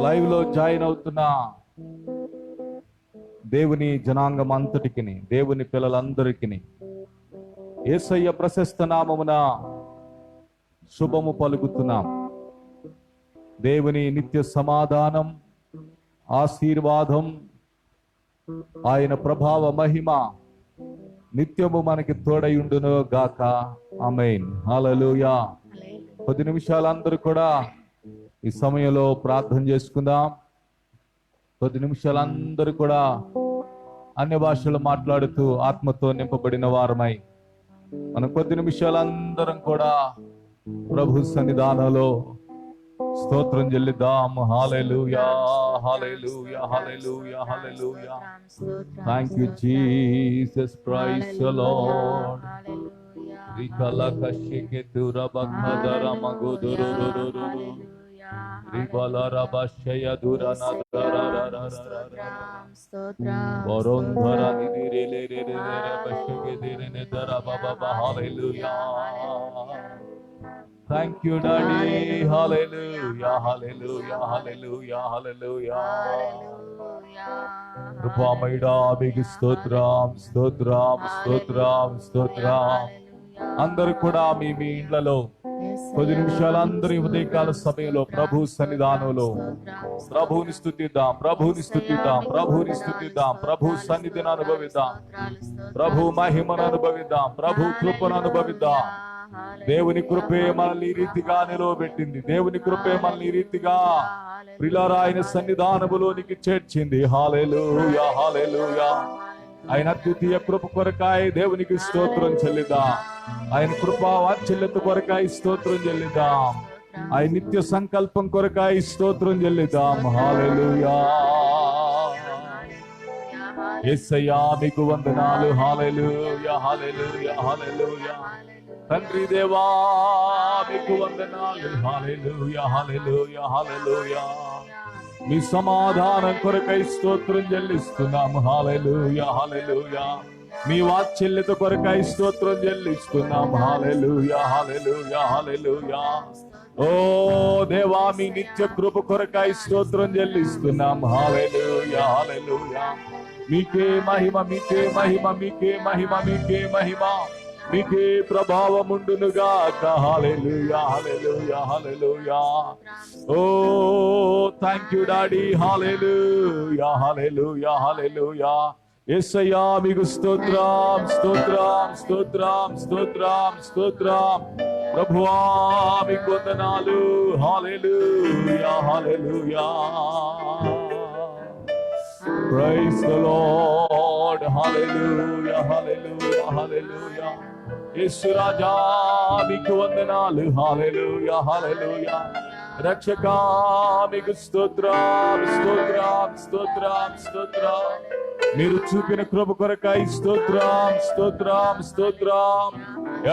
Live లో join అవుతున్న దేవుని జనాంగం అంతటికి, దేవుని పిల్లలందరికీ యేసయ్య ప్రశస్త నామమున శుభము పలుకుతున్నాం. దేవుని నిత్య సమాధానం, ఆశీర్వాదం, ఆయన ప్రభావ మహిమ నిత్యము మనకి తోడయుండును గాక. ఆమేన్. హల్లెలూయా. 10 నిమిషాలు అందరూ కూడా ఈ సమయంలో ప్రార్థన చేసుకుందాం. 10 నిమిషాలు అందరూ కూడా అన్య భాషలు మాట్లాడుతూ ఆత్మతో నింపబడిన వారమై మనం 10 నిమిషాలు అందరం కూడా ప్రభు సన్నిధానంలో స్తోత్రం చెల్లిద్దాం. Hallelujah, hallelujah, hallelujah, hallelujah. Thank you Jesus, praise the lord. రికలకషికే తురబఖదరమగుదురురురురు రిబలరబషయ దురనదరరరరర వరోంధర నిదిరేలేరేరేరేబషగే దిరేనేదరబబబ. Hallelujah. Thank you, Daddy. Hallelujah, hallelujah, hallelujah, hallelujah. కృపామయుడా మీకు స్తోత్రం, స్తోత్రం, స్తోత్రం, స్తోత్రం. అందరూ కూడా మీ ఇళ్లలో 10 నిమిషాలు అందరి ఉదయకాల సమయంలో ప్రభు సన్నిధానంలో ప్రభువుని స్తుతిద్దాం, ప్రభువుని స్తుతిద్దాం, ప్రభువుని స్తుతిద్దాం. ప్రభు సన్నిధిని అనుభవిద్దాం, ప్రభు మహిమను అనుభవిద్దాం, ప్రభు కృపను అనుభవిద్దాం. దేవుని కృపే మనల్ని ఈ రీతిగా నిలవబెట్టింది. దేవుని కృపే మనల్ని ఈ రీతిగా ప్రియులారా ఆయన సన్నిధానములోనికి చేర్చింది. హల్లెలూయా, హల్లెలూయా. ఆయన అద్వితీయ కృప కొరకాయ దేవునికి స్తోత్రం చెల్లిద్దాం. ఆయన కృపా వాత్సల్యత కొరకాయ స్తోత్రం చెల్లిద్దాం. ఆయన నిత్య సంకల్పం కొరకాయ స్తోత్రం చెల్లిద్దాం. హల్లెలూయా. యేసయ్యా మీకు వందనాలు. హల్లెలూయా, హల్లెలూయా, హల్లెలూయా. తండ్రి దేవా మీకు వందనాలు. హల్లెలూయా, హల్లెలూయా, హల్లెలూయా. మీ సమాధానం కొరకై స్తోత్రం చెల్లిస్తున్నాం. హల్లెలూయా, హల్లెలూయా. మీ వాత్సల్యత కొరకై స్తోత్రం చెల్లిస్తున్నాం. హల్లెలూయా, హల్లెలూయా, హల్లెలూయా. ఓ దేవా మీ నిత్య కృప కొరకై స్తోత్రం చెల్లిస్తున్నాం. హల్లెలూయా, హల్లెలూయా. మీకే మహిమ, మీకే మహిమ, మీకే మహిమ, మీకే మహిమ, మీకే ప్రభావముండునుగాక. హల్లెలూయా, hallelujah, hallelujah. Oh thank you daddy. Hallelujah, hallelujah, హల్లెలూయా. యేసయ్యా మీకు స్తోత్రం, స్తోత్రం, స్తోత్రం, స్తోత్రం, స్తోత్రం. ప్రభువా మీకు వందనాలు. Hallelujah, hallelujah. Praise the Lord. Hallelujah, hallelujah, hallelujah. యేసు రాజా మీకు వందనాలు. Hallelujah, hallelujah. రక్షకా మీకు స్తోత్రం, స్తోత్రం, స్తోత్రం, స్తోత్రం. మీరు చూపిన కృప కొరకై స్తోత్రం, స్తోత్రం, స్తోత్రం.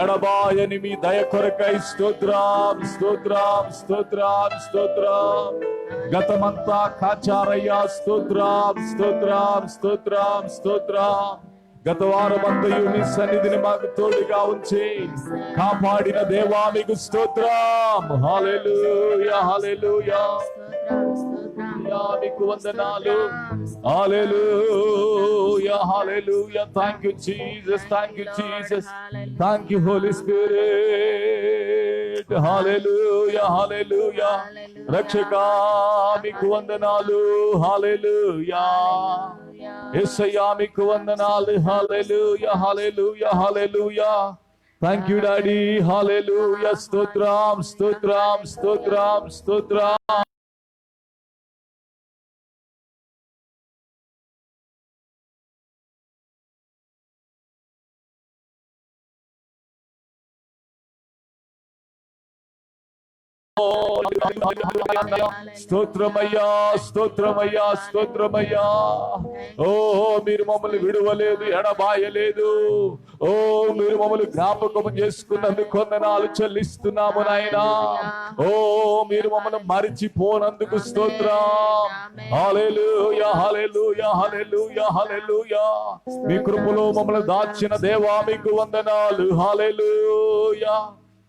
ఎడబాయని మీ దయ కొరకై స్తోత్రం, స్తోత్రం, స్తోత్రం, స్తోత్రం. గతమంతా కాచారయ్యా. స్తోత్రం, స్తోత్రం, స్తోత్రం, స్తోత్రం. గత వారమంతయు మీ సన్నిధిని మాకు తోడుగా ఉంచి కాపాడిన దేవా మీకు స్తోత్రం. హల్లెలూయా, హల్లెలూయా. మీకు వందనాలు. Hallelujah, hallelujah. Thank you Jesus, thank you Jesus, thank you holy spirit. Hallelujah, hallelujah. రక్షకా మీకు వందనాలు. హల్లెలూయా. యేసయ్యా మీకు వందనాలు. Hallelujah, hallelujah, hallelujah. Thank you daddy. Hallelujah. స్తోత్రం, స్తోత్రం, స్తోత్రం, స్తోత్రం. స్తోత్రమయ్యా, స్తోత్రమయ్యా, స్తోత్రమయ్యా. ఓ మీరు మమ్మల్ని విడువలేదు, ఎడబాయలేదు. ఓ మీరు మమ్మల్ని జ్ఞాపకం చేసుకున్నందుకు వందనాలు చెల్లిస్తున్నాము నాయనా. ఓ మీరు మమ్మల్ని మరిచిపోనందుకు స్తోత్రం. హల్లెలూయా, హల్లెలూయా, హల్లెలూయా, హల్లెలూయా. మీ కృపలో మమ్మల్ని దాచిన దేవా మీకు వందనాలు. హల్లెలూయా.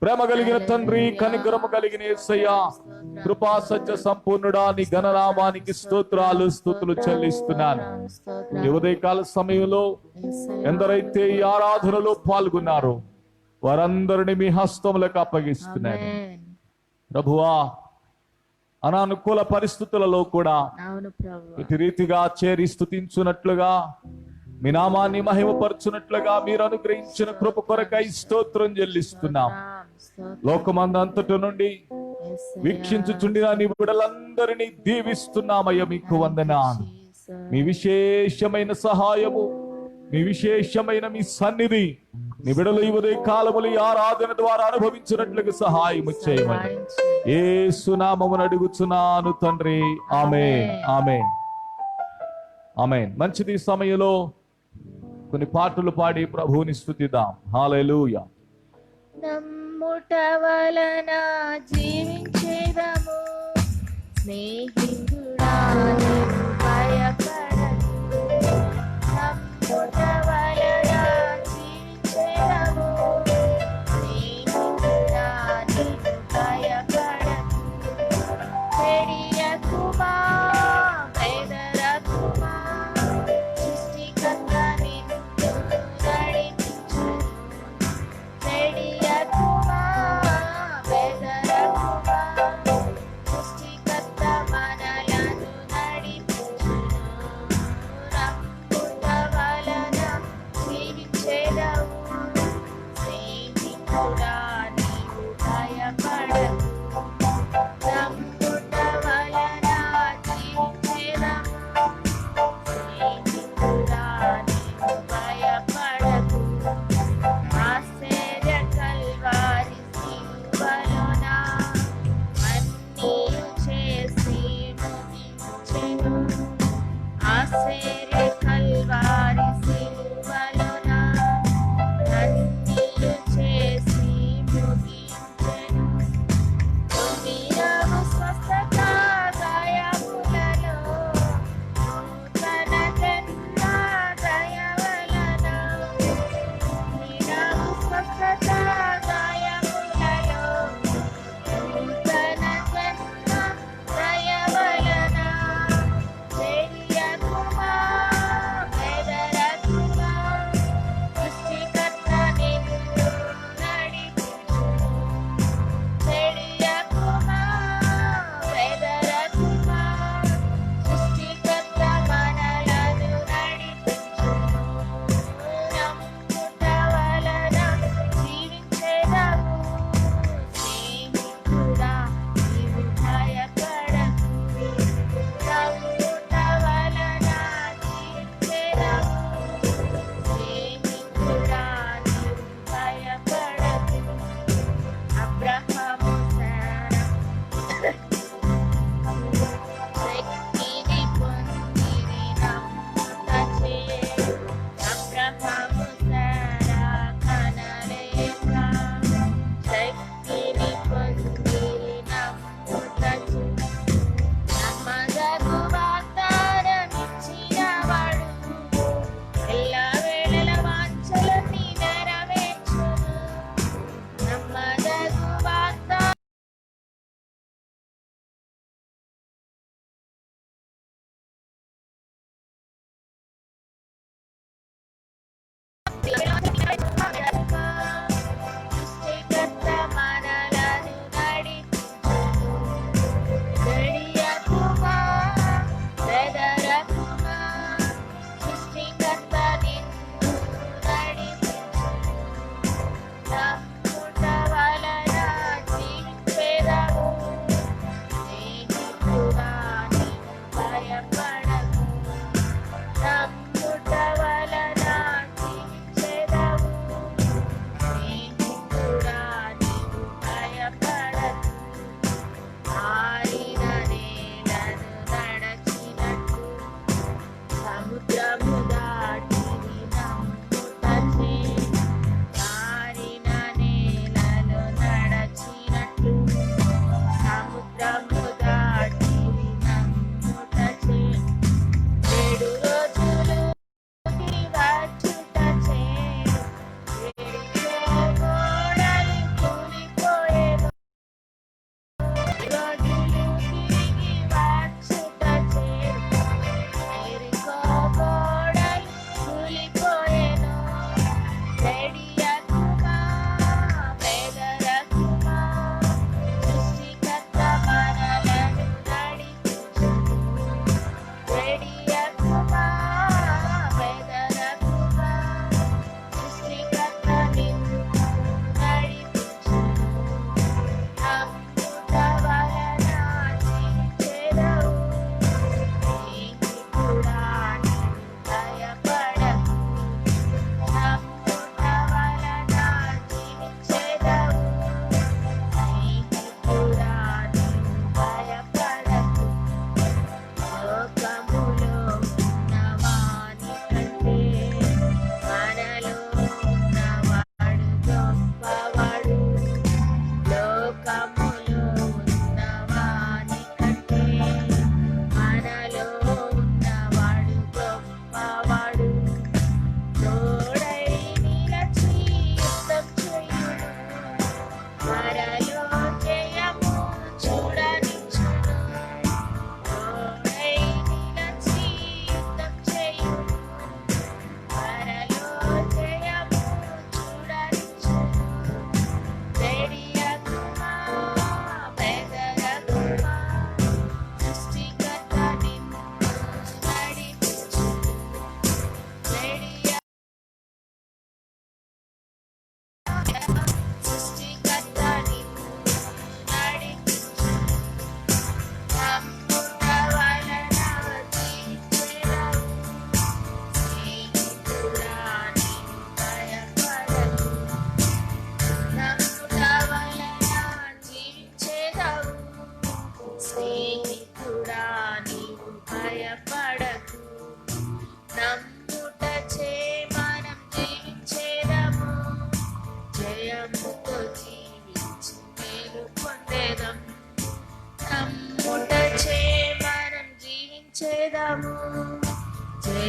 ప్రేమ కలిగిన తండ్రి, కనికరము కలిగిన యేసయ్యా, కృపా సత్య సంపూర్ణుడా, నీ ఘననామానికి స్తోత్రాలు స్తుతులు చెల్లిస్తున్నాను. ఈ ఉదయకాల సమయంలో ఎందరైతే ఈ ఆరాధనలో పాల్గొన్నారో వారందరిని మీ హస్తములకు అప్పగిస్తున్నాను ప్రభువా. అనానుకూల పరిస్థితులలో కూడా ఇటు రీతిగా చేరి స్తుతించున్నట్లుగా, మీ నామాన్ని మహిమపరచునట్లుగా మీరు అనుగ్రహించిన కృప కొరకై స్తోత్రం చెల్లిస్తున్నాం. లోకమందంతటి నుండి వీక్షించుచుండిన నీ బిడ్డలందరినీ దీవిస్తున్నామయ్య. మీకు వందనాలు. మీ విశేషమైన సహాయము, మీ విశేషమైన మీ సన్నిధి నీ బిడ్డలు ఈ ఉదయ కాలములు ఈ ఆరాధన ద్వారా అనుభవించినట్లుగా సహాయము చేయమని యేసు నామమున అడుగుచున్నాను తండ్రి. ఆమేన్, ఆమేన్, ఆమేన్. మంచిది. ఈ సమయంలో కొన్ని పాటలు పాడి ప్రభువుని స్తుతిద్దాం. హల్లెలూయా. నమ్ముట వలన జీవించేదము, స్నేహితుడా నీవు భయపడకు. నమ్ముట వలన జీవించేదము, స్నేహితుడా నీవు భయపడకు. చెడియకుమా, బెదరకుమా, సృష్టికర్త నిన్ను నడిపించును. చెడియకుమా, బెదరకుమా, సృష్టికర్త మనలను నడిపించును. నమ్ముట వలన జీవించెదవు, స్నేహితుడా నీవు భయపడకు. నమ్ముట వలన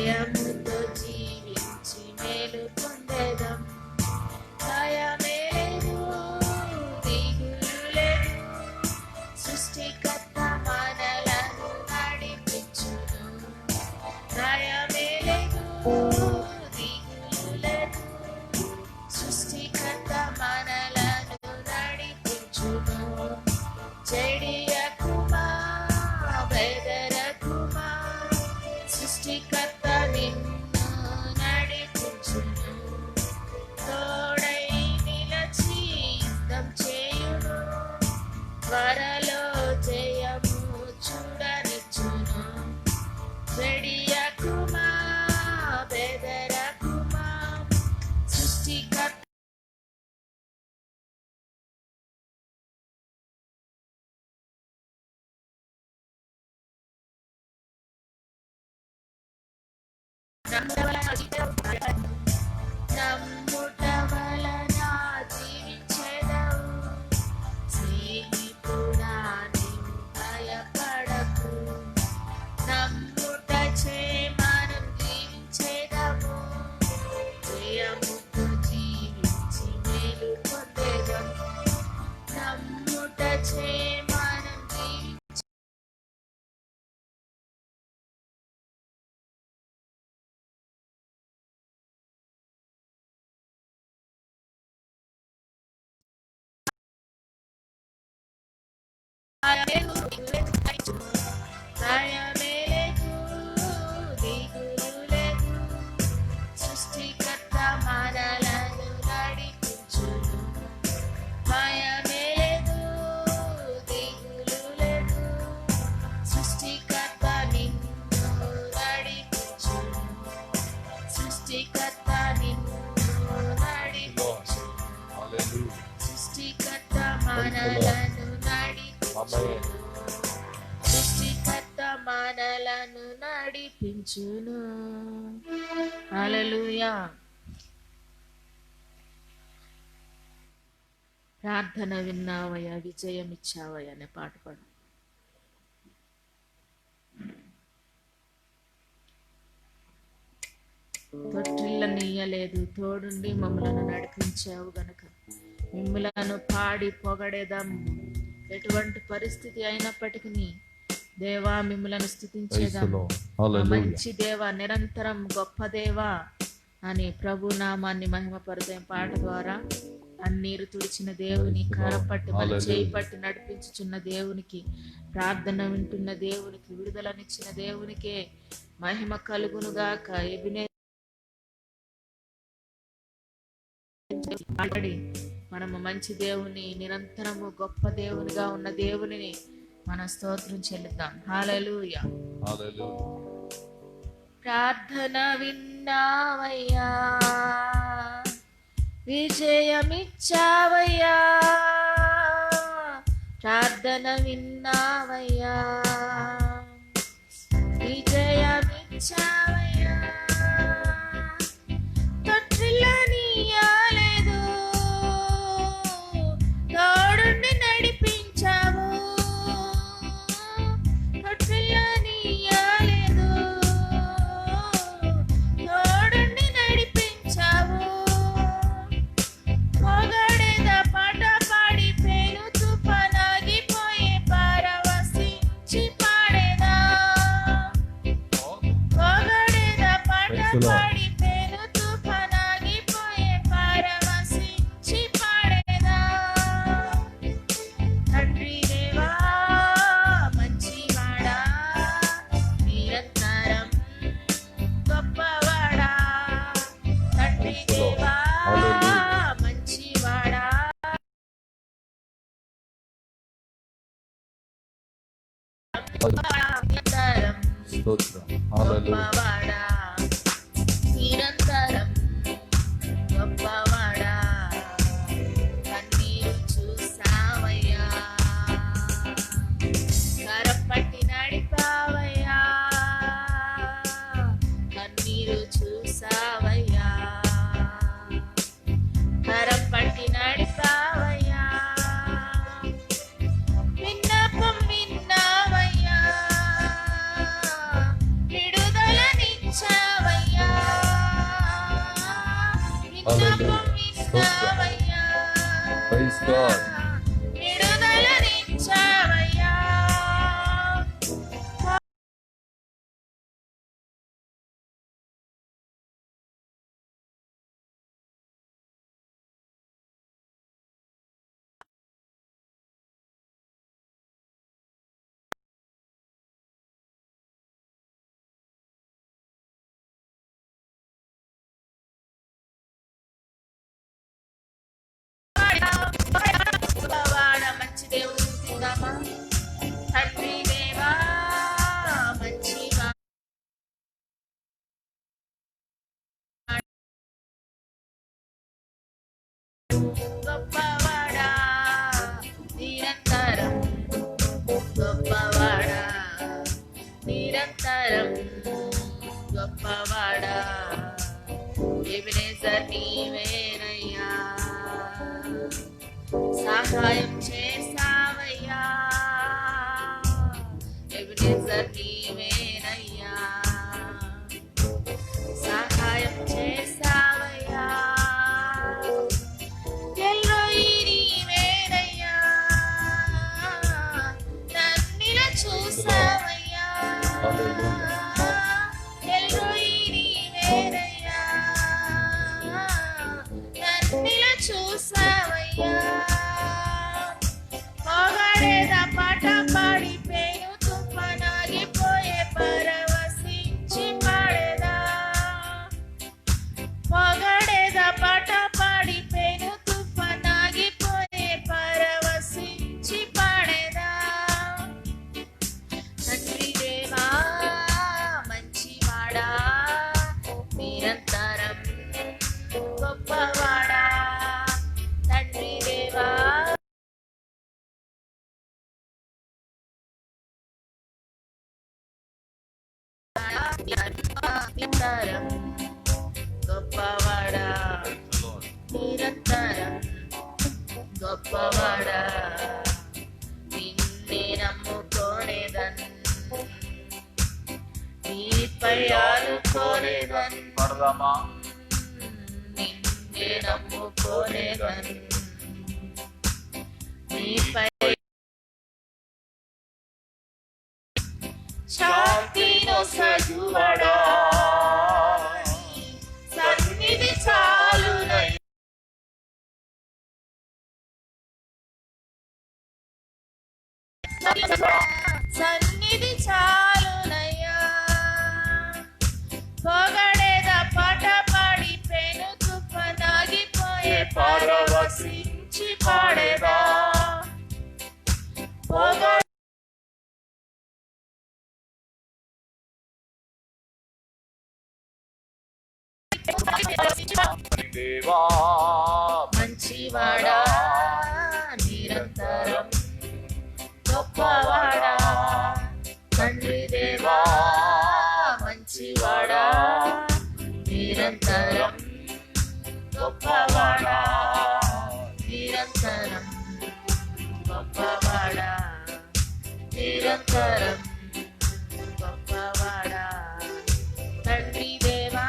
జయముతో జీవించి మేలు పొందేదం. భయమేలేదు, దిగులు లేదు, సృష్టికర్త మనలను నడిపించును. భయమేలేదు, దిగులు లేదు, సృష్టికర్త మనలను నడిపించును. చెడియకుమా, బెదరకుమా, సృష్టికర్త నిన్ను నడిపించును. తోడై నిలచి యుద్ధం చేయును, త్వరలో జయము చూడనిచ్చును. చెడియకుమా, బెదరకుమా, సృష్టికర్త నమ్ముట వలన జీవించెదవు. స్నేహితుడా నీవు భయపడకు, నమ్ముట చే మనం జీవించెదము. జయముతో జీవించి మేలు పొందేదం. నమ్ముట చే మనం జీవించి భయమేలేదు, దిగులు లేదు, సృష్టికర్త మనలను నడిపించును. భయమేలేదు, దిగులు లేదు, సృష్టికర్త నిన్ను నడిపించును. సృష్టికర్త నిన్ను నడిపించును. సృష్టికర్త మనలను నడిపించును. సృష్టికర్త మనలను నడిపించును. హల్లెలూయా. ప్రార్థన విన్నావయ్యా, విజయం ఇచ్చావయ్యా అనే పాట పాడు. తొట్టిల్ల నీయలేదు, తోడుండి మమ్మలను నడిపించావు గనుక మిమ్మలను పాడి పొగడేదాం. ఎటువంటి పరిస్థితి అయినప్పటికీ దేవా మిమ్మలను స్తుతించేదాం. మంచి దేవా, నిరంతరం గొప్ప దేవా అని ప్రభు నామాన్ని మహిమపరుదే పాట ద్వారా అన్నీరు తుడిచిన దేవుని, కరపట్టి మన చేయి పట్టి నడిపించుచున్న దేవునికి, ప్రార్థన వింటున్న దేవునికి, విడుదలనిచ్చిన దేవునికే మహిమ కలుగునుగాక. మనము మంచి దేవుని, నిరంతరము గొప్ప దేవునిగా ఉన్న దేవునిని మన స్తోత్రం చెల్లిద్దాం. హల్లెలూయా. ప్రార్థన విన్నావయ్యా, విజయమిచ్చావయ్యా. ప్రార్థన విన్నావయ్యా, విజయమిచ్చావయ్యా. తొట్టిల్ల నీయలేదు, తోడుండి నడిపించావు. తొట్టిల్ల నీయలేదు, తోడుండి నడిపించావు. పొగడేద పాట పాడి పేరు తుఫానాగిపోయే పరవశించి పాడేదా. పొగడేద పాట పాడి పేరు తుఫానాగిపోయే పరవశించి పాడేదా. తండ్రి దేవా మంచివాడా, నిరంతరం గొప్పవాడా. తండ్రి దేవా మంచివాడా, నిరంతరం గొప్పవాడా, నిరంతరం గొప్పవాడా. కన్నీరు చూసావయ్యా, కరపట్టి నడిపావయ్యా. కన్నీరు చూసావయ్యా, కరపట్టి నడిపావయ్యా. విన్నపం విన్నావయ్యా, విడుదలనిచ్చావయ్యా. విన్నపమిస్తావయ్యా. Praise God. విడుదలనిచ్చావయ్యా. గొప్పవాడ మంచి దేవుడు స్తుతిద్దామా? తండ్రి దేవా మంచివా, గొప్పవాడా నిరంతరం, గొప్పవాడా నిరంతరం, గొప్పవాడా ఎబెనేజర్ నీవేనయ్యా. సహాయం చేసావయ్యా. ఎబెనేజర్ నీవేనయ్యా. సహాయం చేసావయ్యా. ఎల్రోయి నీవేనయ్యా. నన్నిలా చూసావయ్యా. ఎల్రోయి నీవేనయ్యా. నన్నిలా చూసావయ్యా. పొగడేద పాట పాడి పేరు తుఫానాగిపోయే పరవశించి పాడేదా. పొగడేద పాట పాడి పేరు తుఫానాగిపోయే పరవశించి పాడేదా. తండ్రి దేవా మంచివాడా నిరంతరం, గొప్పవాడా తండ్రి దేవా. నిరంతరం, గొప్పవాడా నిరంతరం, గొప్పవాడా నిన్నే నమ్ముకోనేదన్, నీపై ఆనుకోనేదన్, పడదామా? నిన్నే నమ్ముకోనేదన్, నీపై శాంతిను సజువడా సన్నిధి చాలునయ్యా. సన్నిధి చాలునయ్యా. పొగడేద పాట పాడి పెను తుఫానాగిపోయే పరవశించి పాడేదా. దేవా మంచివాడా నిరంతరం, గొప్పవాడా తండ్రి దేవా మంచివాడా నిరంతరం, గొప్పవాడా నిరంతరం, గొప్పవాడా నిరంతరం, గొప్పవాడా తండ్రి దేవా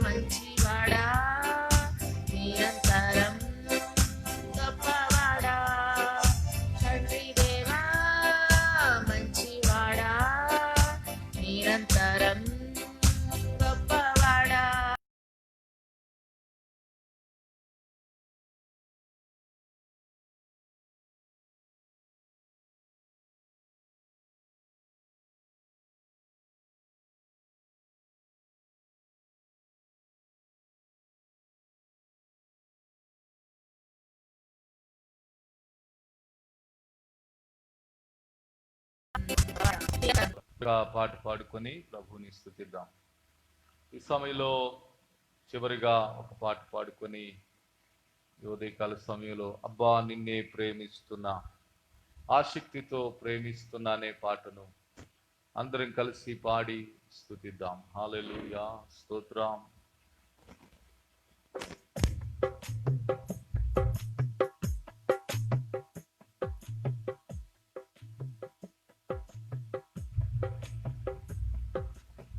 మంచివాడా నిరంతరం, గొప్పవాడా తండ్రి దేవా మంచివాడా నిరంతరం, గొప్పవాడా. పాట పాడుకొని ప్రభుని స్తుతిద్దాం. ఈ సమయంలో చివరిగా ఒక పాట పాడుకొని ఈ ఉదయకాల సమయంలో అబ్బా నిన్నే ప్రేమిస్తున్నా, ఆసక్తితో ప్రేమిస్తున్నా అనే పాటను అందరం కలిసి పాడి స్తుతిద్దాం. హల్లెలూయా, స్తోత్రం.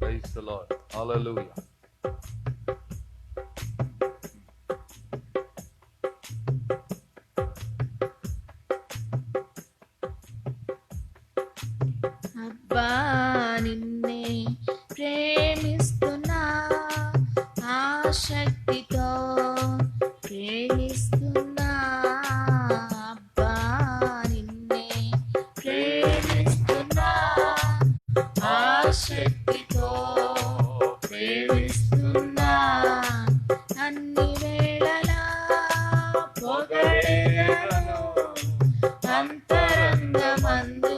Praise the Lord. Hallelujah. నిన్నే ప్రేమిస్తున్నా ఆసక్తితో ప్రేమిస్తున్నా అబ్బా నిన్నే ప్రేమిస్తున్నా ఆసక్తితో ప్రేమిస్తున్నా అన్ని వేళలా పొగడేదను అంతరంగమందు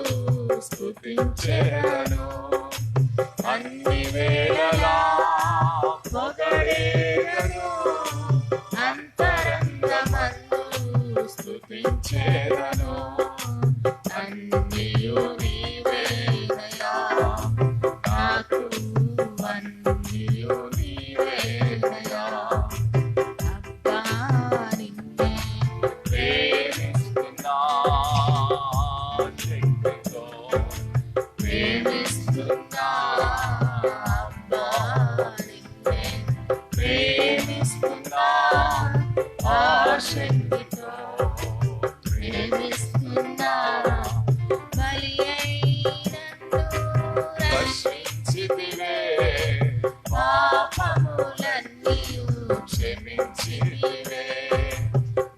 స్తుతించెదను అన్ని వేళలా పొగడేదను అంతరంగమందు స్తుతించెదను అన్నియు నీవేనయ్యా నాకు అన్నియు నీవేనయ్యా అబ్బా నిన్నే ప్రేమిస్తున్నా శక్తితో ప్రేమిస్తున్నా అబ్బా నిన్నే ప్రేమిస్తున్నా ఆసక్తితో ప్రేమిస్తున్నా బలి అయినను రక్షించితివే పాపములన్నీయు క్షమించితివే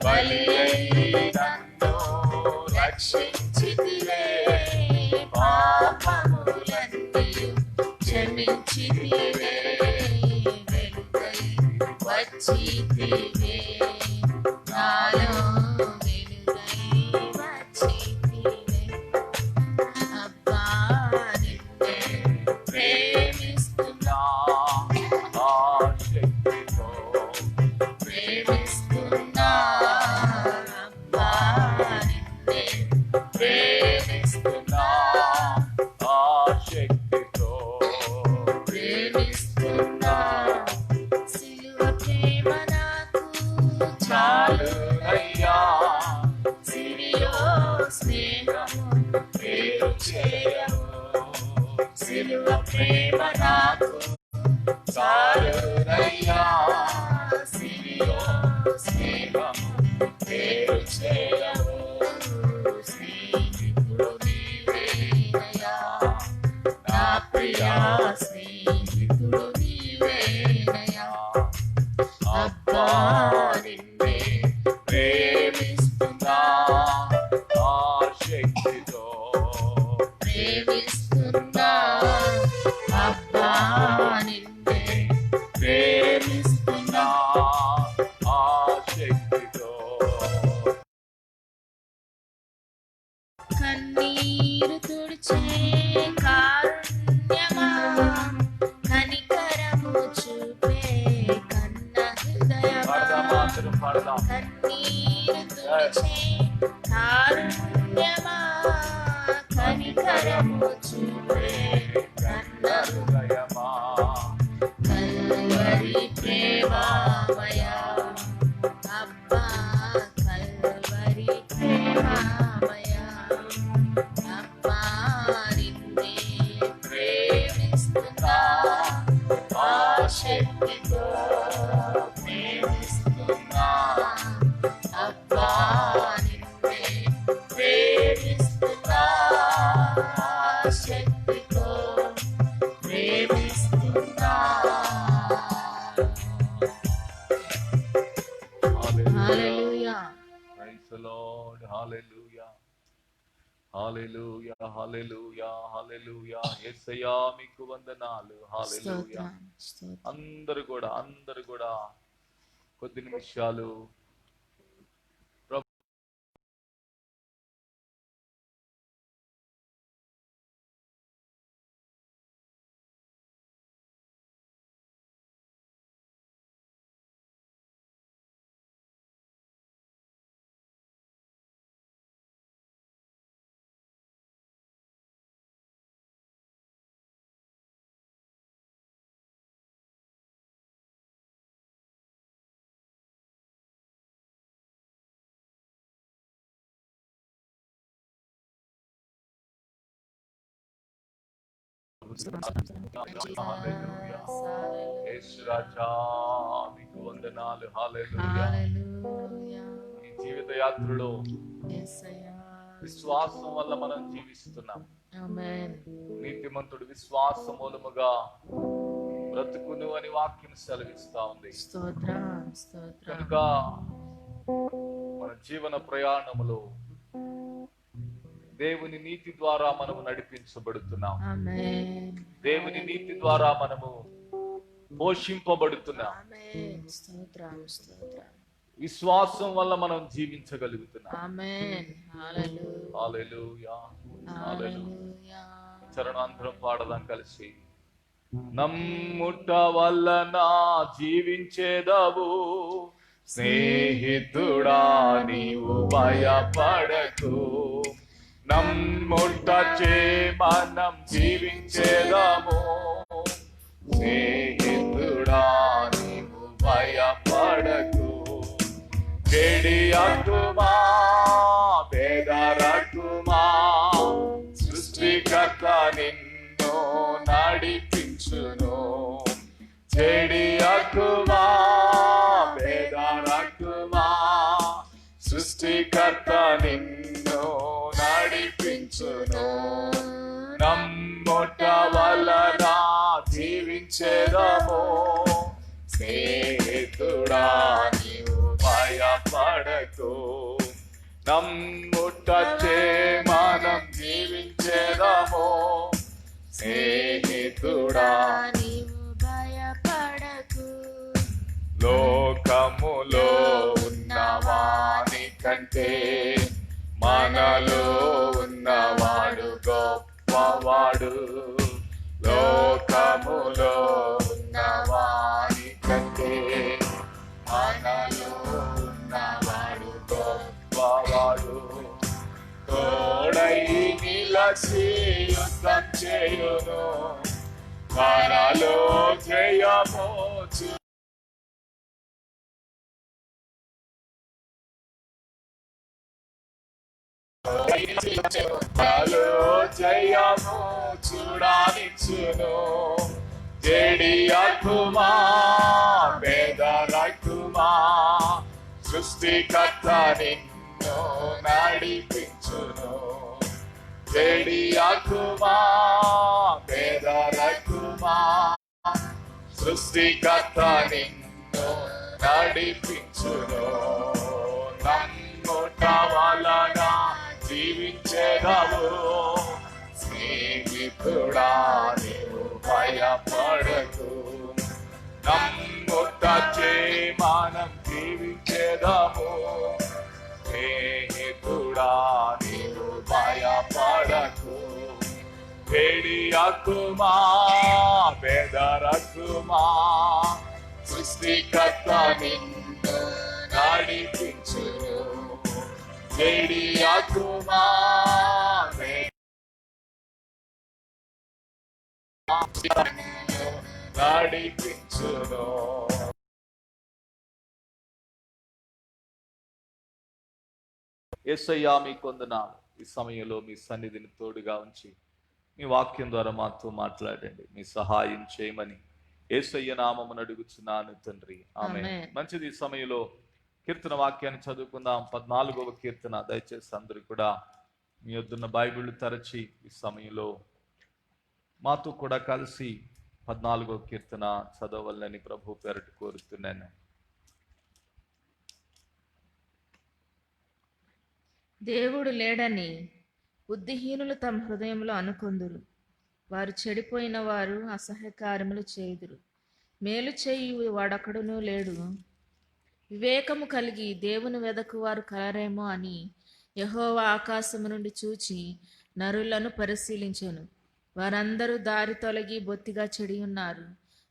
బలి అయినను రక్షించితివే పాపములన్నీయు క్షమించితివే వెలుగై వచ్చితివే నాలో వెలుగై వచ్చితివే అబ్బా నిన్నే ప్రేమిస్తున్నా ఆసక్తితో ప్రేమిస్తున్నా అబ్బా నిన్నే ప్రేమిస్తున్నా ఆసక్తితో ప్రేమిస్తున్నా సిలువ ప్రేమ నాకు చాలునయ్యా సిరియో స్నేహము వేరు చేయము సిలువ ప్రేమ నాకు చాలునయ్యా సిరియో స్నేహము వేరు చేయము స్నేహితుడు నీవేనయ్యా నా ప్రియా స్నేహితుడు నీవేనయ్యా అబ్బా నిన్నే ప్రేమిస్తున్నా ఆసక్తితో ప్రేమిస్తున్నా అబ్బా నిన్నే ప్రేమిస్తున్నా ఆసక్తితో కన్నీరు తుడిచే కారుణ్యమా కనికరము చూపే కన్న హృదయమా మాత్రం పడదాం కన్నీరు తుడిచే కారుణ్యమా కనికరము చూపే కన్న హృదయమా కల్వరి ప్రేమమయా అబ్బా కల్వరి ప్రేమమయా అబ్బా నిన్నే ప్రేమిస్తున్నా ఆసక్తితో ప్రేమిస్తున్నా అబ్బా నిన్నే ప్రేమిస్తున్నా ఆసక్తితో ప్రేమిస్తున్నా హల్లెలూయా Praise the Lord. Hallelujah. Hallelujah. Hallelujah. Hallelujah. యేసయ్యా మీకు వందనాలు. Hallelujah. స్తోత్రం అందరూ కూడా కొద్ది నిమిషాలు హల్లెలూయా. యేసు రాజా మీకు వందనాలు. హల్లెలూయా. హల్లెలూయా ఈ జీవిత యాత్రలో యేసయ్యా విశ్వాసం వల్ల మనం జీవిస్తున్నాం. ఆమేన్. నీతిమంతుడు విశ్వాస మూలముగా బ్రతుకును అని వాక్యం సెలవిస్తా ఉంది. స్తోత్రం స్తోత్రం. కనుక మన జీవన ప్రయాణములో దేవుని నీతి ద్వారా మనము నడిపించబడుతున్నాం. ఆమేన్. దేవుని నీతి ద్వారా మనము పోషింపబడుతున్నాం. ఆమేన్. స్తోత్రం స్తోత్రం. విశ్వాసం వల్ల మనం జీవించగలుగుతున్నాం. ఆమేన్. హల్లెలూయా. హల్లెలూయా. హల్లెలూయా. చరణాంతరం పాడదాం కలిసి. నమ్ముట వలన జీవించేదవు స్నేహితుడా, నీవు భయపడకు. నమ్ముట చే మనం జీవించేదము స్నేహితుడా, నీవు భయపడకు. చెడియకుమా బేదరకుమా, సృష్టికర్త నిన్ను నడిపించును. చెడియకుమా బేదరకుమా, సృష్టికర్త నిన్ను నడిపించును. నమ్ముట వలన జీవించేదము స్నేహితుడా, నీవు భయపడకు. నమ్ముట చే మనం జీవించేదము స్నేహితుడా, నీవు భయపడకు. లోకములో ఉన్నవాని కంటే మనలో ఉన్నవాడు గొప్పవాడు. లోకములో ఉన్నవాని కంటే మనలో ఉన్నవాడు గొప్పవాడు. తోడై నిలచి యుద్ధం చేయును, మనలో జయము జయము చూడాలిచ్చును. చెడియకుమా బేదరకుమా, సృష్టికర్త నిన్ను నడిపించును. చెడియకుమా బేదరకుమా, సృష్టికర్త నిన్ను నడిపించును. నమ్ముట వలన జీవించేదవు స్నేహితుడా, నీవు భయపడకు. నమ్ముట చే మనం జీవించేదము స్నేహితుడా, నీవు భయపడకు. చెడియకుమా బెదరకుమా, సృష్టికర్త నిన్ను నడిపించును. చెడియకుమా నడిపించును. యేసయ్యా మీ కొందనాలు. ఈ సమయంలో మీ సన్నిధిని తోడుగా ఉంచి మీ వాక్యం ద్వారా మాతో మాట్లాడండి. మీ సహాయం చేయమని యేసయ్య నామమున అడుగుచున్నాను తండ్రి, ఆమేన్. మంచిది. ఈ సమయంలో కీర్తన వాక్యాన్ని చదువుకుందాం. 14వ కీర్తన. దయచేసి అందరూ కూడా మీ వద్దున్న బైబిల్ తరచి ఈ సమయంలో మాతో కూడా కలిసి 14వ కీర్తన చదవాలని ప్రభు పేరట కోరుతున్నాను. దేవుడు లేడని బుద్ధిహీనులు తమ హృదయంలో అనుకొందురు. వారు చెడిపోయిన వారు అసహ్యకార్యములు చేయుదురు. మేలు చేయు వాడొకడునూ లేడు. వివేకము కలిగి దేవుని వెదకు వారు కలరేమో అని యెహోవా ఆకాశము నుండి చూచి నరులను పరిశీలించెను. వారందరూ దారి తొలగి బొత్తిగా చెడి ఉన్నారు.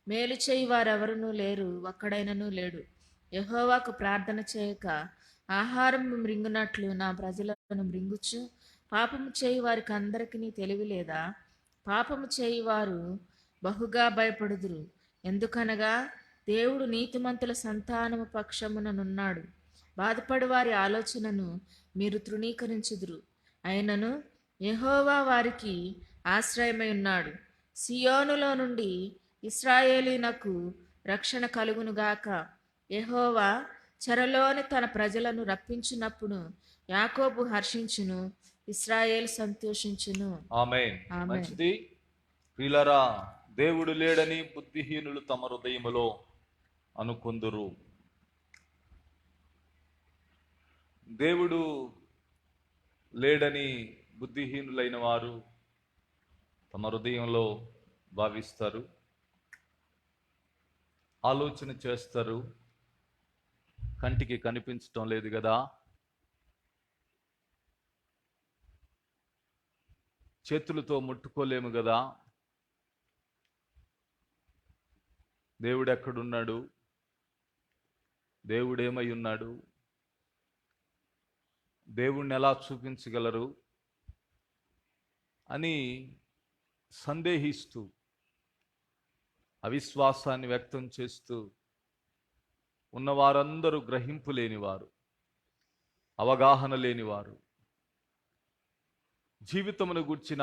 మేలు చేయి వారెవరునూ లేరు, ఒక్కడైనను లేడు. యెహోవాకు ప్రార్థన చేయక ఆహారం మృంగునట్లు నా ప్రజలను మృంగుచు, పాపము చేయి వారికి అందరికీ తెలివి లేదా? పాపము చేయి వారు బహుగా భయపడుదురు. ఎందుకనగా దేవుడు నీతిమంతుల సంతానము పక్షముననున్నాడు. బాధపడి వారి ఆలోచనను మీరు తృణీకరించుదురు. అయినను యెహోవా వారికి ఆశ్రయమై ఉన్నాడు. సియోనులో నుండి ఇశ్రాయేలీనకు రక్షణ కలుగునుగాక. యెహోవా చెరలోని తన ప్రజలను రప్పించినప్పుడు యాకోబు హర్షించును, ఇశ్రాయేలు సంతోషించును. ఆమేన్. ఆమేన్. మంచిది ప్రియులారా, దేవుడు లేడని బుద్ధిహీనులు తమ హృదయములో అనుకొందురు. దేవుడు లేడని బుద్ధిహీనులైన వారు తమ హృదయంలో భావిస్తారు, ఆలోచన చేస్తారు. కంటికి కనిపించటం లేదు కదా, చేతులతో ముట్టుకోలేము కదా, దేవుడు ఎక్కడున్నాడు, దేవుడు ఏమై ఉన్నాడు, దేవుణ్ణి ఎలా చూపించగలరు అని సందేహిస్తూ అవిశ్వాసాన్ని వ్యక్తం చేస్తూ ఉన్నవారందరూ గ్రహింపు లేనివారు, అవగాహన లేనివారు, జీవితమును గూర్చిన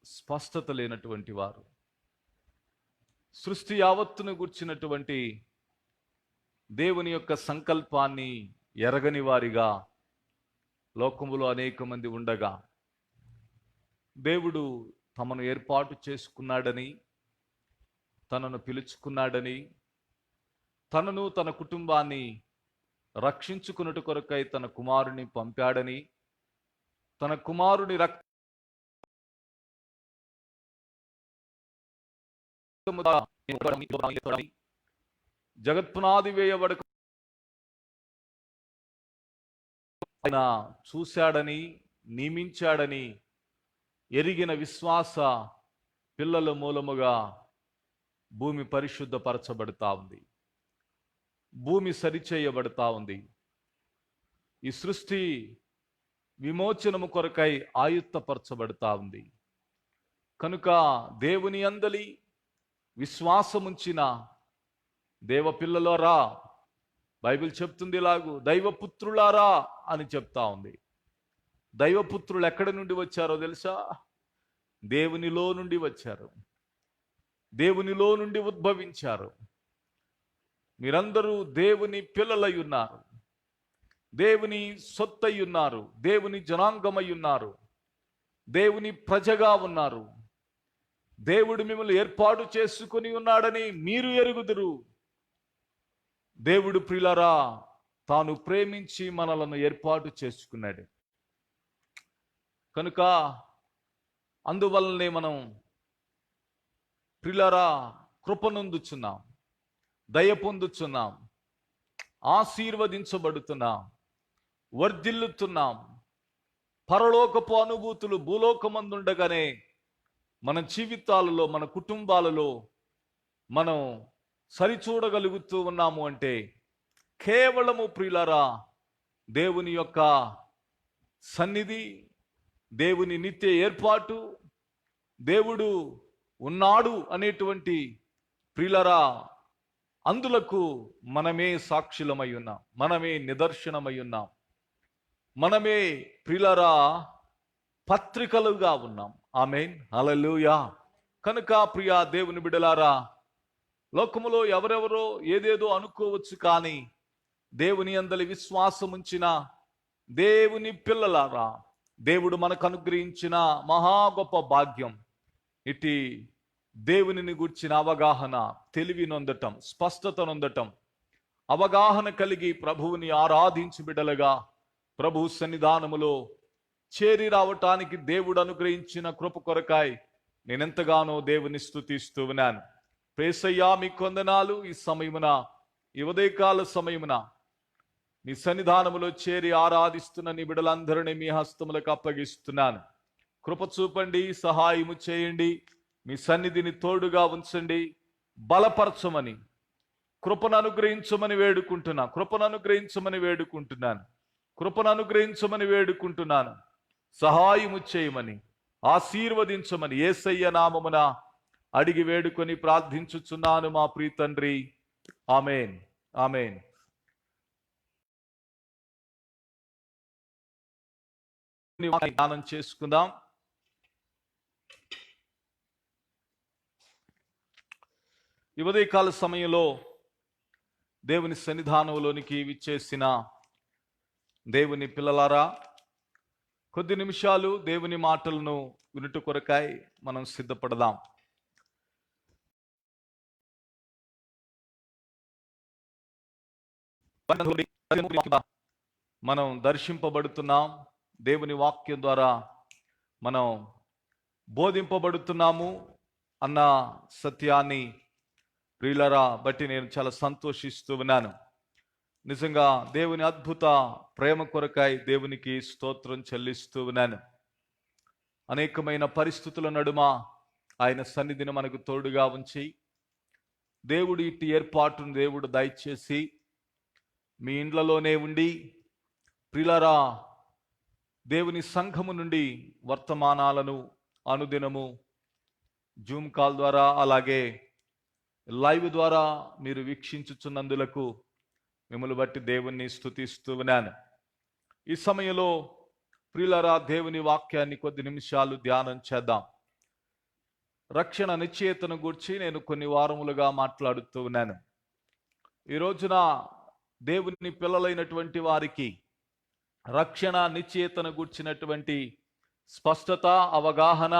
స్పష్టత లేనటువంటి వారు, సృష్టి యావత్తును గూర్చినటువంటి దేవుని యొక్క సంకల్పాన్ని ఎరగని వారిగా లోకములో అనేక మంది ఉండగా, దేవుడు తమను ఏర్పాటు చేసుకున్నాడని, తనను పిలుచుకున్నాడని, తనను తన కుటుంబాన్ని రక్షించుకున్నట్టు కొరకై తన కుమారుని పంపాడని, తన కుమారుని జగత్పునాది వేయబడక ఆయన చూశాడని, నియమించాడని ఎరిగిన విశ్వాస పిల్లల మూలముగా భూమి పరిశుద్ధపరచబడతా ఉంది, భూమి సరిచేయబడతా ఉంది. ఈ సృష్టి విమోచనము కొరకై ఆయుత్తపరచబడతా ఉంది. కనుక దేవుని అందలి విశ్వాసముంచిన దేవ పిల్లలారా, బైబిల్ చెప్తుంది ఇలాగు, దైవపుత్రులారా అని చెప్తా ఉంది. దైవపుత్రులు ఎక్కడి నుండి వచ్చారో తెలుసా? దేవునిలో నుండి వచ్చారు, దేవునిలో నుండి ఉద్భవించారు. మీరందరూ దేవుని పిల్లలై ఉన్నారు, దేవుని సొత్తై ఉన్నారు, దేవుని జనాంగమై ఉన్నారు, దేవుని ప్రజగా ఉన్నారు. దేవుడు మిమ్మల్ని ఏర్పాటు చేసుకుని ఉన్నాడని మీరు ఎరుగుదురు. దేవుడు ప్రియులారా తాను ప్రేమించి మనలను ఏర్పాటు చేసుకున్నాడు. కనుక అందువల్లనే మనం ప్రియులారా కృపనొందుచున్నాం, దయ పొందుచున్నాం, ఆశీర్వదించబడుతున్నాం, వర్ధిల్లుతున్నాం. పరలోకపు అనుభూతులు భూలోకమందుండగానే మన జీవితాలలో, మన కుటుంబాలలో మనం సరిచూడగలుగుతూ ఉన్నాము అంటే కేవలము ప్రియులారా దేవుని యొక్క సన్నిధి, దేవుని నిత్య ఏర్పాటు, దేవుడు ఉన్నాడు అనేటువంటి ప్రియులారా అందులకు మనమే సాక్షులమై ఉన్నాం, మనమే నిదర్శనమై ఉన్నాం, మనమే ప్రియులారా పత్రికలుగా ఉన్నాం. ఆమేన్, హల్లెలూయా. కనుక ప్రియ దేవుని బిడ్డలారా, లోకములో ఎవరెవరో ఏదేదో అనుకోవచ్చు, కానీ దేవుని అందలి విశ్వాసం ఉంచిన దేవుని పిల్లలారా, దేవుడు మనకు అనుగ్రహించిన మహా గొప్ప భాగ్యం ఇటు దేవునిని గూర్చిన అవగాహన, తెలివి నొందటం, స్పష్టత నొందటం, అవగాహన కలిగి ప్రభువుని ఆరాధించి బిడ్డలుగా ప్రభు సన్నిధానములో చేరి రావటానికి దేవుడు అనుగ్రహించిన కృప కొరకాய் నేనెంతగానో దేవుని స్తుతిస్తూ ఉన్నాను. ప్రేసయ్యా మీకు వందనాలు. ఈ సమయమున, ఈ ఉదయకాల సమయమున మీ సన్నిధానములో చేరి ఆరాధిస్తున్న నీ బిడ్డలందరినీ మీ హస్తములకు అప్పగిస్తున్నాను. కృప చూపండి, సహాయము చేయండి, మీ సన్నిధిని తోడుగా ఉంచండి, బలపరచమని, కృపను అనుగ్రహించమని వేడుకుంటున్నాను, కృపను అనుగ్రహించమని వేడుకుంటున్నాను, కృపను అనుగ్రహించమని వేడుకుంటున్నాను. సహాయము చేయమని, ఆశీర్వదించమని యేసయ్య నామమున అడిగి వేడుకొని ప్రార్థించుచున్నాను మా ప్రియ తండ్రి. ఆమేన్, ఆమేన్. ధ్యానం చేసుకుందాం. ఈ ఉదయకాల సమయంలో దేవుని సన్నిధానంలోనికి విచ్చేసిన దేవుని పిల్లలారా, కొద్ది నిమిషాలు దేవుని మాటలను వినుట కొరకై మనం సిద్ధపడదాం. మనం దర్శింపబడుతున్నాం, దేవుని వాక్యం ద్వారా మనం బోధింపబడుతున్నాము అన్న సత్యాన్ని ప్రియులరా బట్టి నేను చాలా సంతోషిస్తూ ఉన్నాను. నిజంగా దేవుని అద్భుత ప్రేమ కొరకై దేవునికి స్తోత్రం చెల్లిస్తూ ఉన్నాను. అనేకమైన పరిస్థితుల నడుమ ఆయన సన్నిధిని మనకు తోడుగా ఉంచి దేవుడి ఇట్టి ఏర్పాటును దేవుడు దయచేసి మీ ఇండ్లలోనే ఉండి ప్రియులరా దేవుని సంఘము నుండి వర్తమానాలను అనుదినము జూమ్ కాల్ ద్వారా అలాగే లైవ్ ద్వారా మీరు వీక్షించుచున్నందులకు మిమ్మల్ని బట్టి దేవుణ్ణి స్తుతిస్తూ ఉన్నాను. ఈ సమయంలో ప్రియులరా దేవుని వాక్యాన్ని కొద్ది నిమిషాలు ధ్యానం చేద్దాం. రక్షణ నిశ్చయతను గూర్చి నేను కొన్ని వారములుగా మాట్లాడుతూ ఉన్నాను. ఈ రోజున దేవుని పిల్లలైనటువంటి వారికి రక్షణ నిశ్చయతను గూర్చినటువంటి స్పష్టత, అవగాహన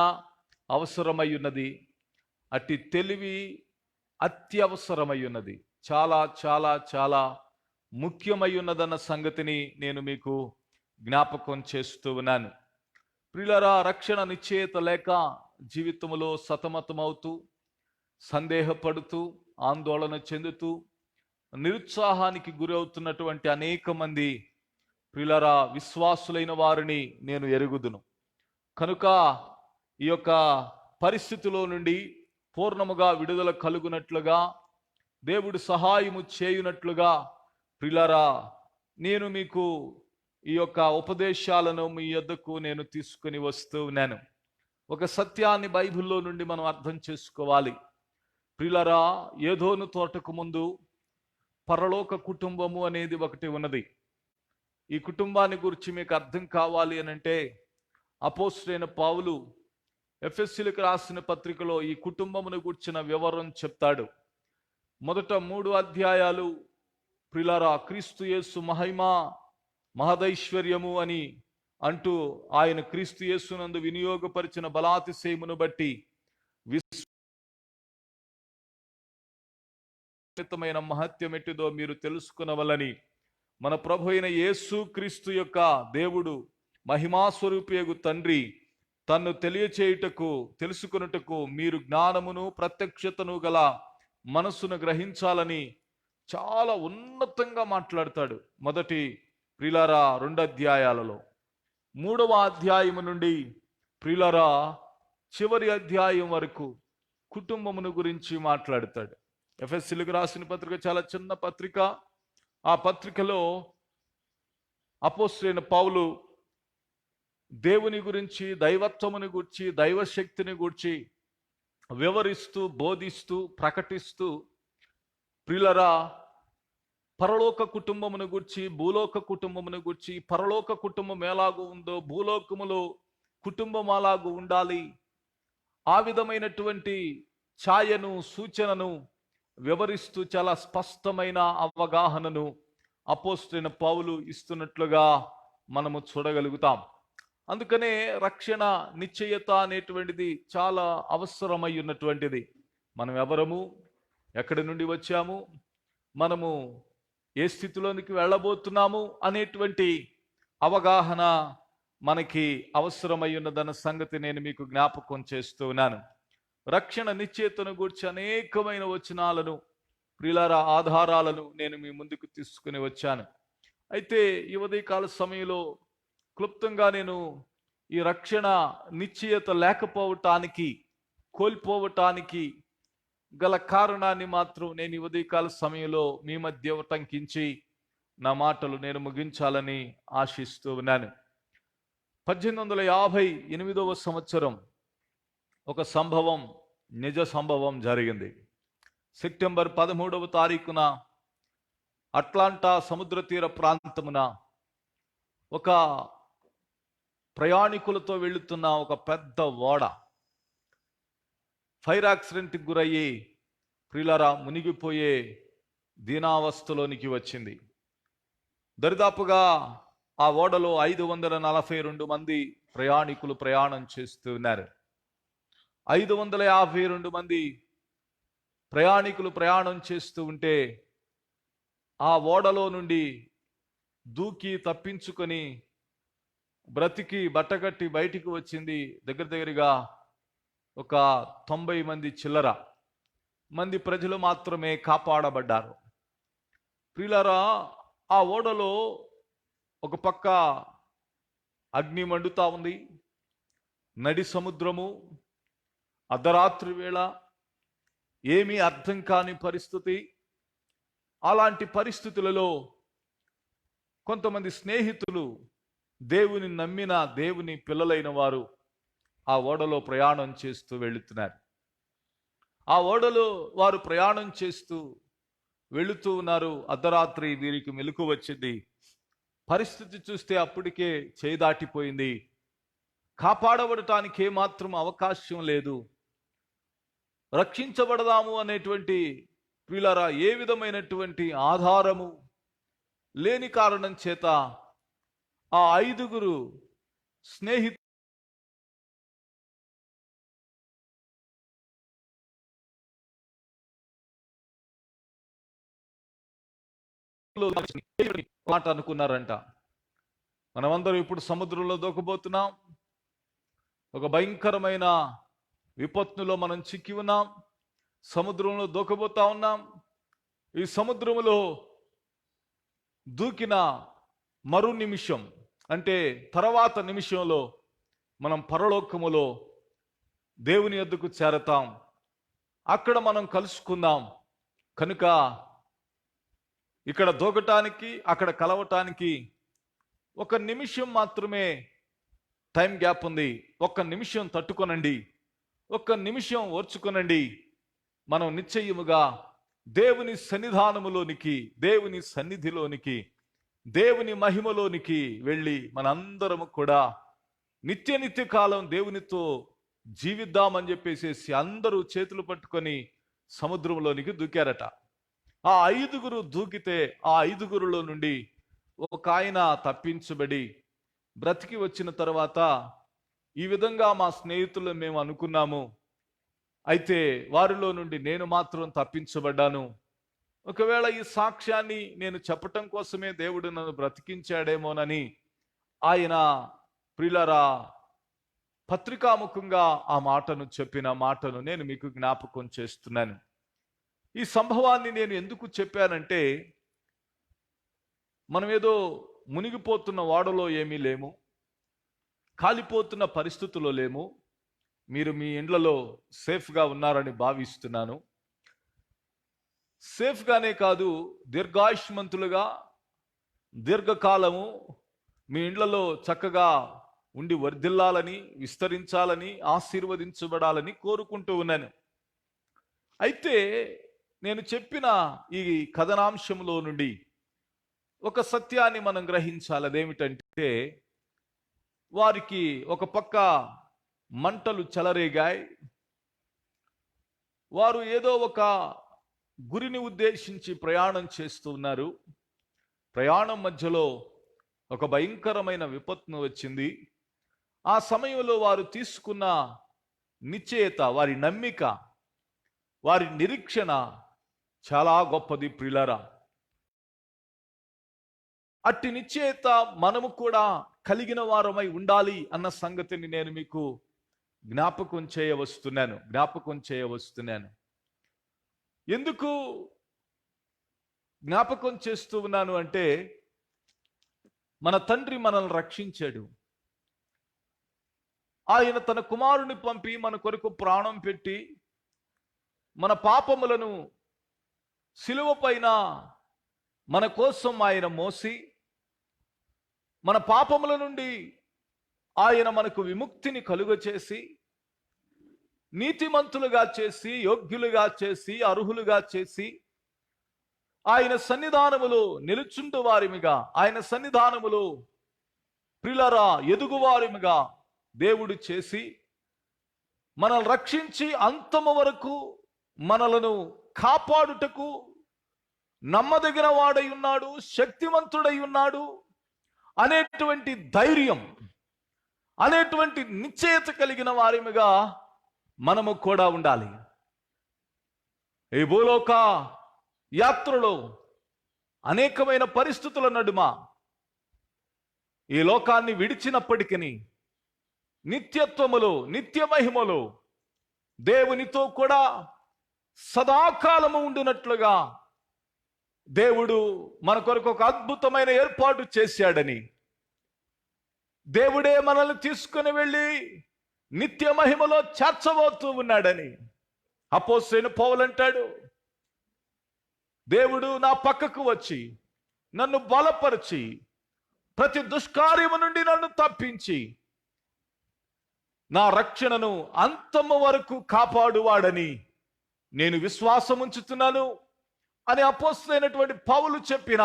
అవసరమై ఉన్నది. అట్టి తెలివి అత్యవసరమై ఉన్నది. చాలా చాలా చాలా ముఖ్యమై ఉన్నదన్న సంగతిని నేను మీకు జ్ఞాపకం చేస్తూ ఉన్నాను. ప్రియులరా, రక్షణ నిశ్చయత లేక జీవితంలో సతమతమవుతూ సందేహపడుతూ ఆందోళన చెందుతూ నిరుత్సాహానికి గురవుతున్నటువంటి అనేక మంది ప్రియులరా విశ్వాసులైన వారిని నేను ఎరుగుదును. కనుక ఈ యొక్క పరిస్థితిలో నుండి పూర్ణముగా విడుదల కలుగునట్లుగా దేవుడు సహాయము చేయునట్లుగా ప్రియులరా నేను మీకు ఈ యొక్క ఉపదేశాలను మీ యొద్దకు నేను తీసుకుని వస్తూ ఉన్నాను. ఒక సత్యాన్ని బైబిల్లో నుండి మనం అర్థం చేసుకోవాలి. ప్రియులరా, ఏదోను తోటకు ముందు పరలోక కుటుంబము అనేది ఒకటి ఉన్నది. ఈ కుటుంబాన్ని గురించి మీకు అర్థం కావాలి అని అంటే అపోస్తలుడైన పౌలు ఎఫెసీయులకు రాసిన పత్రికలో ఈ కుటుంబమును గుర్చిన వివరం చెప్తాడు. మొదట 3 అధ్యాయాలు ప్రియులారా క్రీస్తు యేసు మహిమ మహదైశ్వర్యము అని అంటూ ఆయన క్రీస్తు యేసునందు వినియోగపరిచిన బలాతిశయమును బట్టి విశ్వమైన మహత్యం ఎట్టిదో మీరు తెలుసుకునవలని మన ప్రభు అయిన యేసు క్రీస్తు యొక్క దేవుడు మహిమాస్వరూపియగు తండ్రి తన్ను తెలియచేయుటకు తెలుసుకున్నటకు మీరు జ్ఞానమును ప్రత్యక్షతను గల మనస్సును గ్రహించాలని చాలా ఉన్నతంగా మాట్లాడతాడు. మొదటి ప్రియులారా 2 అధ్యాయాలలో 3వ అధ్యాయము నుండి ప్రియులారా చివరి అధ్యాయం వరకు కుటుంబమును గురించి మాట్లాడతాడు. ఎఫెసీయులకు రాసిన పత్రిక చాలా చిన్న పత్రిక. ఆ పత్రికలో అపోస్తలుడైన పౌలు దేవుని గురించి, దైవత్వముని గురించి, దైవశక్తిని గురించి వివరిస్తూ బోధిస్తూ ప్రకటిస్తూ ప్రియులరా పరలోక కుటుంబమును గురించి, భూలోక కుటుంబమును గురించి, పరలోక కుటుంబం ఎలాగూ ఉందో భూలోకములో కుటుంబం అలాగూ ఉండాలి, ఆ విధమైనటువంటి ఛాయను సూచనను వివరిస్తూ చాలా స్పష్టమైన అవగాహనను అపోస్తలుడైన పౌలు ఇస్తున్నట్లుగా మనము చూడగలుగుతాం. అందుకనే రక్షణ నిశ్చయత అనేటువంటిది చాలా అవసరమై ఉన్నటువంటిది. మనం ఎవరము, ఎక్కడి నుండి వచ్చాము, మనము ఏ స్థితిలోనికి వెళ్ళబోతున్నాము అనేటువంటి అవగాహన మనకి అవసరమై ఉన్నదన్న సంగతి నేను మీకు జ్ఞాపకం చేస్తూ ఉన్నాను. రక్షణ నిశ్చయతను గూర్చి అనేకమైన వచనాలను ప్రియులారా ఆధారాలను నేను మీ ముందుకు తీసుకుని వచ్చాను. అయితే ఈ ఉదయకాల సమయంలో క్లుప్తంగా నేను ఈ రక్షణ నిశ్చయత లేకపోవటానికి, కోల్పోవటానికి గల కారణాన్ని మాత్రం నేను ఈ ఉదయకాల సమయంలో మీ మధ్య ఉటంకించి నా మాటలు నేను ముగించాలని ఆశిస్తూ ఉన్నాను. 1858వ సంవత్సరం ఒక సంభవం, నిజ సంభవం జరిగింది. సెప్టెంబర్ 13వ తారీఖున అట్లాంటా సముద్ర తీర ప్రాంతమున ఒక ప్రయాణికులతో వెళుతున్న ఒక పెద్ద ఓడ ఫైర్ యాక్సిడెంట్కి గురయ్యి ప్రియులారా మునిగిపోయే దీనావస్థలోనికి వచ్చింది. దరిదాపుగా ఆ ఓడలో 542 మంది ప్రయాణికులు ప్రయాణం చేస్తూ ఉన్నారు. 552 మంది ప్రయాణికులు ప్రయాణం చేస్తూ ఉంటే ఆ ఓడలో నుండి దూకి తప్పించుకొని బ్రతికి బట్టకట్టి బయటికి వచ్చింది దగ్గరగా ఒక 90 మంది చిల్లర మంది ప్రజలు మాత్రమే కాపాడబడ్డారు. ప్రియులారా, ఆ ఓడలో ఒక పక్క అగ్ని మండుతా ఉంది, నడి సముద్రము, అర్ధరాత్రి వేళ, ఏమీ అర్థం కాని పరిస్థితి. అలాంటి పరిస్థితులలో కొంతమంది స్నేహితులు, దేవుని నమ్మిన దేవుని పిల్లలైన వారు ఆ ఓడలో ప్రయాణం చేస్తూ వెళుతున్నారు. ఆ ఓడలో వారు ప్రయాణం చేస్తూ వెళుతూ ఉన్నారు. అర్ధరాత్రి వీరికి మెలకు వచ్చింది. పరిస్థితి చూస్తే అప్పటికే చేయి దాటిపోయింది. కాపాడబడటానికి ఏమాత్రం అవకాశం లేదు. రక్షించబడదాము అనేటువంటి ప్రియులారా ఏ విధమైనటువంటి ఆధారము లేని కారణం చేత ఆ 5 స్నేహితులు మాట అనుకున్నారంట. మనమందరం ఇప్పుడు సముద్రంలో దూకబోతున్నాం. ఒక భయంకరమైన విపత్తులో మనం చిక్కి ఉన్నాం. సముద్రంలో దూకబోతా ఉన్నాం. ఈ సముద్రములో దూకిన మరు నిమిషం అంటే తర్వాత నిమిషంలో మనం పరలోకములో దేవుని యొద్దకు చేరతాం. అక్కడ మనం కలుసుకుందాం. కనుక ఇక్కడ దూకటానికి అక్కడ కలవటానికి ఒక నిమిషం మాత్రమే టైం గ్యాప్ ఉంది. ఒక్క నిమిషం తట్టుకొనండి, ఒక్క నిమిషం ఓర్చుకొనండి. మనం నిశ్చయముగా దేవుని సన్నిధానములోనికి, దేవుని సన్నిధిలోనికి, దేవుని మహిమలోనికి వెళ్ళి మనందరము కూడా నిత్య కాలం దేవునితో జీవిద్దామని చెప్పేసి అందరూ చేతులు పట్టుకొని సముద్రంలోనికి దూకారట. ఆ 5 దూకితే ఆ 5లో నుండి ఒక ఆయన తప్పించబడి బ్రతికి వచ్చిన తర్వాత ఈ విధంగా మా స్నేహితులు మేము అనుకున్నాము, అయితే వారిలో నుండి నేను మాత్రం తప్పించబడ్డాను. ఒకవేళ ఈ సాక్ష్యాన్ని నేను చెప్పటం కోసమే దేవుడు నన్ను బ్రతికించాడేమోనని ఆయన ప్రియులారా పత్రికాముఖంగా ఆ మాటను చెప్పిన మాటను నేను మీకు జ్ఞాపకం చేస్తున్నాను. ఈ సంభవాన్ని నేను ఎందుకు చెప్పానంటే, మనం ఏదో మునిగిపోతున్న ఓడలో ఏమీ లేము, కాలిపోతున్న పరిస్థితుల్లో లేము. మీరు మీ ఇండ్లలో సేఫ్గా ఉన్నారని భావిస్తున్నాను. సేఫ్గానే కాదు, దీర్ఘాయుష్మంతులుగా దీర్ఘకాలము మీ ఇండ్లలో చక్కగా ఉండి వర్ధిల్లాలని, విస్తరించాలని, ఆశీర్వదించబడాలని కోరుకుంటూ ఉన్నాను. అయితే నేను చెప్పిన ఈ కథనాంశంలో నుండి ఒక సత్యాన్ని మనం గ్రహించాలి. అదేమిటంటే, వారికి ఒక పక్క మంటలు చెలరేగాయి. వారు ఏదో ఒక గురిని ఉద్దేశించి ప్రయాణం చేస్తూ ఉన్నారు. ప్రయాణం మధ్యలో ఒక భయంకరమైన విపత్తు వచ్చింది. ఆ సమయంలో వారు తీసుకున్న నిశ్చయత, వారి నమ్మిక, వారి నిరీక్షణ చాలా గొప్పది ప్రియులారా. అట్టి నిశ్చయత మనము కూడా కలిగిన వారమై ఉండాలి అన్న సంగతిని నేను మీకు జ్ఞాపకం చేయవస్తున్నాను. ఎందుకు జ్ఞాపకం చేస్తూ ఉన్నాను అంటే, మన తండ్రి మనల్ని రక్షించాడు. ఆయన తన కుమారుని పంపి మన కొరకు ప్రాణం పెట్టి మన పాపములను శిలువ పైన మన కోసం ఆయన మోసి, మన పాపముల నుండి ఆయన మనకు విముక్తిని కలుగచేసి, నీతిమంతులుగా చేసి, యోగ్యులుగా చేసి, అర్హులుగా చేసి, ఆయన సన్నిధానములో నిలుచుండు వారిమిగా, ఆయన సన్నిధానములో ప్రియులారా ఎదుగువారిమిగా దేవుడు చేసి మనల్ని రక్షించి అంతము వరకు మనలను కాపాడుటకు నమ్మదగిన వాడై ఉన్నాడు, శక్తివంతుడై ఉన్నాడు. అనేటువంటి ధైర్యం, అనేటువంటి నిశ్చయత కలిగిన వారిగా మనము కూడా ఉండాలి. ఈ భూలోక యాత్రలో అనేకమైన పరిస్థితుల నడుమ ఈ లోకాన్ని విడిచినప్పటికీ నిత్యత్వములో, నిత్య మహిమలో దేవునితో కూడా సదాకాలము ఉండునట్లుగా దేవుడు మన కొరకు ఒక అద్భుతమైన ఏర్పాటు చేశాడని, దేవుడే మనల్ని తీసుకుని వెళ్ళి నిత్య మహిమలో చేర్చబోతూ ఉన్నాడని అపోస్తలుడైన పౌలు అంటాడు, దేవుడు నా పక్కకు వచ్చి నన్ను బలపరిచి ప్రతి దుష్కార్యము నుండి నన్ను తప్పించి నా రక్షణను అంతము వరకు కాపాడువాడని నేను విశ్వాసం ఉంచుతున్నాను అని అపోస్తలుడైనటువంటి పౌలు చెప్పిన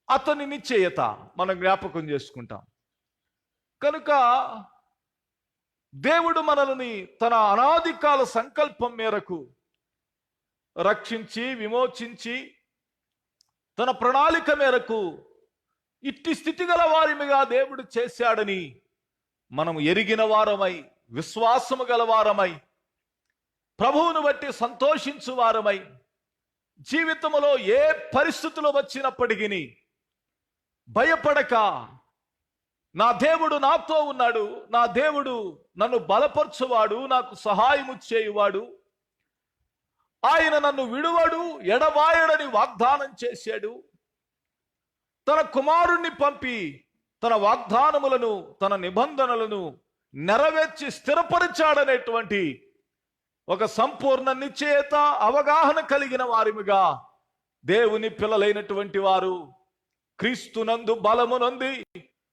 అతని నిశ్చయత మనం జ్ఞాపకం చేసుకుంటాం. కనుక దేవుడు మనల్ని తన అనాదికాల సంకల్పం మేరకు రక్షించి విమోచించి తన ప్రణాళిక మేరకు ఇట్టి స్థితి గల వారిగా దేవుడు చేశాడని మనం ఎరిగిన వారమై, విశ్వాసము గలవారమై, ప్రభువును బట్టి సంతోషించు వారమై, జీవితంలో ఏ పరిస్థితులు వచ్చినప్పటికీ భయపడక, నా దేవుడు నాతో ఉన్నాడు, నా దేవుడు నన్ను బలపరచువాడు, నాకు సహాయము చేయువాడు, ఆయన నన్ను విడువడు, ఎడబాయడని వాగ్దానం చేశాడు, తన కుమారుణ్ణి పంపి తన వాగ్దానములను, తన నిబంధనలను నెరవేర్చి స్థిరపరిచాడనేటువంటి ఒక సంపూర్ణ నిశ్చయత, అవగాహన కలిగిన వారిగా దేవుని పిల్లలైనటువంటి వారు క్రీస్తునందు బలమునంది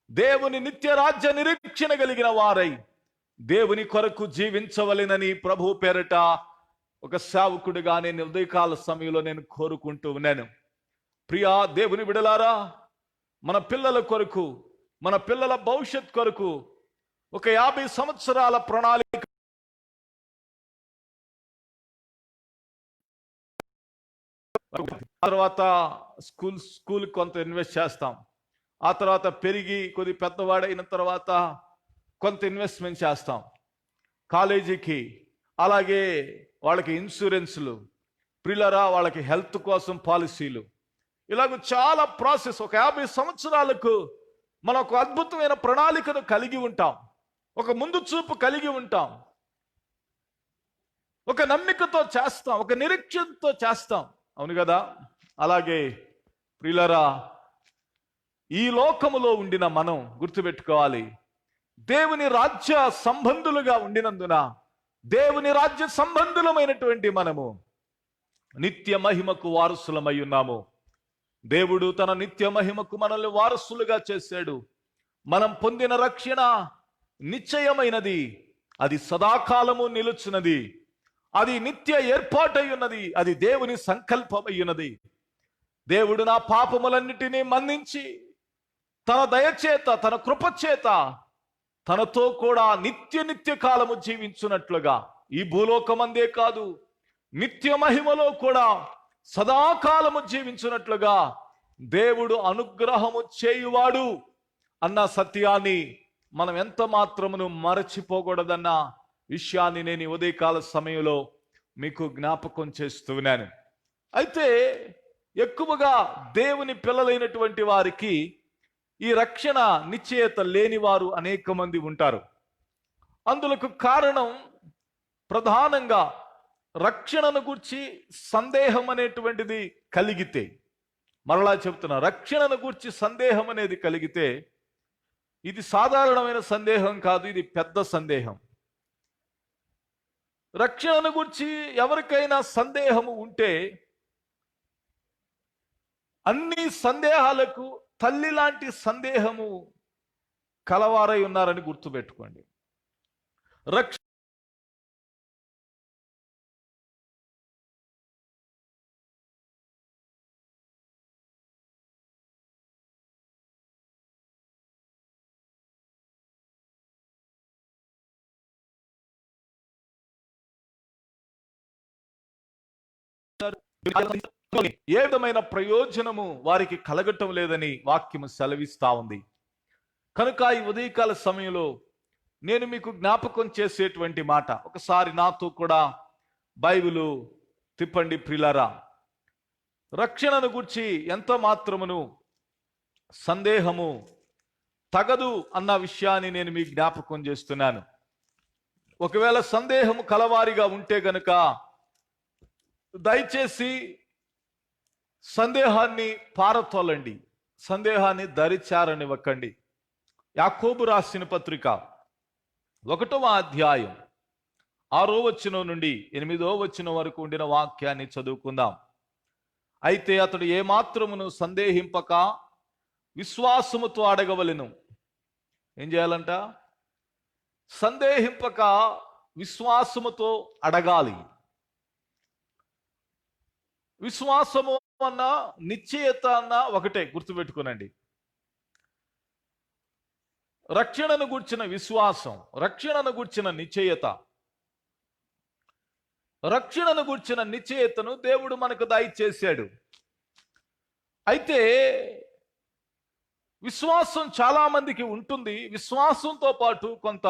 దేవుని నిత్య రాజ్య నిరీక్షణ కలిగిన వారై దేవుని కొరకు జీవించవలెనని ప్రభు పేరట ఒక సేవకుడిగా నేను ఉదయకాల సమయంలో నేను కోరుకుంటూ ఉన్నాను. ప్రియా దేవుని బిడలారా, మన పిల్లల కొరకు, మన పిల్లల భవిష్యత్ కొరకు ఒక 50 సంవత్సరాల ప్రణాళిక తర్వాత స్కూల్ కొంత ఇన్వెస్ట్ చేస్తాం, ఆ తర్వాత పెరిగి కొద్ది పెద్దవాడైన తర్వాత కొంత ఇన్వెస్ట్మెంట్ చేస్తాం, కాలేజీకి, అలాగే వాళ్ళకి ఇన్సూరెన్స్లు, ప్రిల్లరా వాళ్ళకి హెల్త్ కోసం పాలసీలు, ఇలాగ చాలా ప్రాసెస్. ఒక 50 సంవత్సరాలకు మనం ఒక అద్భుతమైన ప్రణాళికను కలిగి ఉంటాం, ఒక ముందు చూపు కలిగి ఉంటాం, ఒక నమ్మికతో చేస్తాం, ఒక నిరీక్షణతో చేస్తాం. అవును కదా? అలాగే ప్రియులారా, ఈ లోకములో ఉండిన మనం గుర్తుపెట్టుకోవాలి, దేవుని రాజ్య సంబంధులుగా ఉండినందున, దేవుని రాజ్య సంబంధులమైనటువంటి మనము నిత్య మహిమకు వారసులమై ఉన్నాము. దేవుడు తన నిత్య మహిమకు మనల్ని వారసులుగా చేశాడు. మనం పొందిన రక్షణ నిశ్చయమైనది, అది సదాకాలము నిలుచున్నది, అది నిత్య ఏర్పాటై ఉన్నది, అది దేవుని సంకల్పమై ఉన్నది. దేవుడు నా పాపములన్నిటినీ మన్నించి తన దయచేత, తన కృపచేత తనతో కూడా నిత్య కాలము జీవించున్నట్లుగా, ఈ భూలోకమందే కాదు నిత్య మహిమలో కూడా సదాకాలము జీవించున్నట్లుగా దేవుడు అనుగ్రహము చేయువాడు అన్న సత్యాన్ని మనం ఎంత మాత్రమును మరచిపోకూడదన్న విషయాన్ని నేను ఉదయకాల సమయంలో మీకు జ్ఞాపకం చేస్తున్నాను. అయితే ఎక్కువగా దేవుని పిల్లలైనటువంటి వారికి ఈ రక్షణ నిశ్చయత లేని వారు అనేక మంది ఉంటారు. అందులకు కారణం ప్రధానంగా రక్షణను గురించి సందేహం అనేటువంటిది కలిగితే, మరలా చెప్తున్నా, రక్షణను గురించి సందేహం అనేది కలిగితే ఇది సాధారణమైన సందేహం కాదు, ఇది పెద్ద సందేహం. రక్షణను గురించి ఎవరికైనా సందేహము ఉంటే అన్ని సందేహాలకు తల్లి లాంటి సందేహము కలవారై ఉన్నారని గుర్తుపెట్టుకోండి. రక్షణ ఏ విధమైన ప్రయోజనము వారికి కలగటం లేదని వాక్యము సెలవిస్తా ఉంది. కనుక ఈ ఉదయకాల సమయంలో నేను మీకు జ్ఞాపకం చేసేటువంటి మాట, ఒకసారి నాతో కూడా బైబిలు తిప్పండి ప్రియులారా. రక్షణను గురించి ఎంత మాత్రమును సందేహము తగదు అన్న విషయాన్ని నేను మీకు జ్ఞాపకం చేస్తున్నాను. ఒకవేళ సందేహము కలవారిగా ఉంటే గనుక దయచేసి సందేహాన్ని పారతోలండి, సందేహాన్ని దరిచారనివ్వకండి. యాకోబు రాసిన పత్రిక 1వ అధ్యాయం 6వ వచనం నుండి 8వ వచనం వరకు ఉండిన వాక్యాన్ని చదువుకుందాం. అయితే అతడు ఏమాత్రమును సందేహింపక విశ్వాసముతో అడగవలెను. ఏం చేయాలంట? సందేహింపక విశ్వాసముతో అడగాలి. విశ్వాసము అన్న నిశ్చయత అన్న ఒకటే, గుర్తుపెట్టుకోనండి. రక్షణను గూర్చిన విశ్వాసం, రక్షణను గూర్చిన నిశ్చయత. రక్షణను గూర్చిన నిశ్చయతను దేవుడు మనకు దయచేశాడు. అయితే విశ్వాసం చాలా మందికి ఉంటుంది. విశ్వాసంతో పాటు కొంత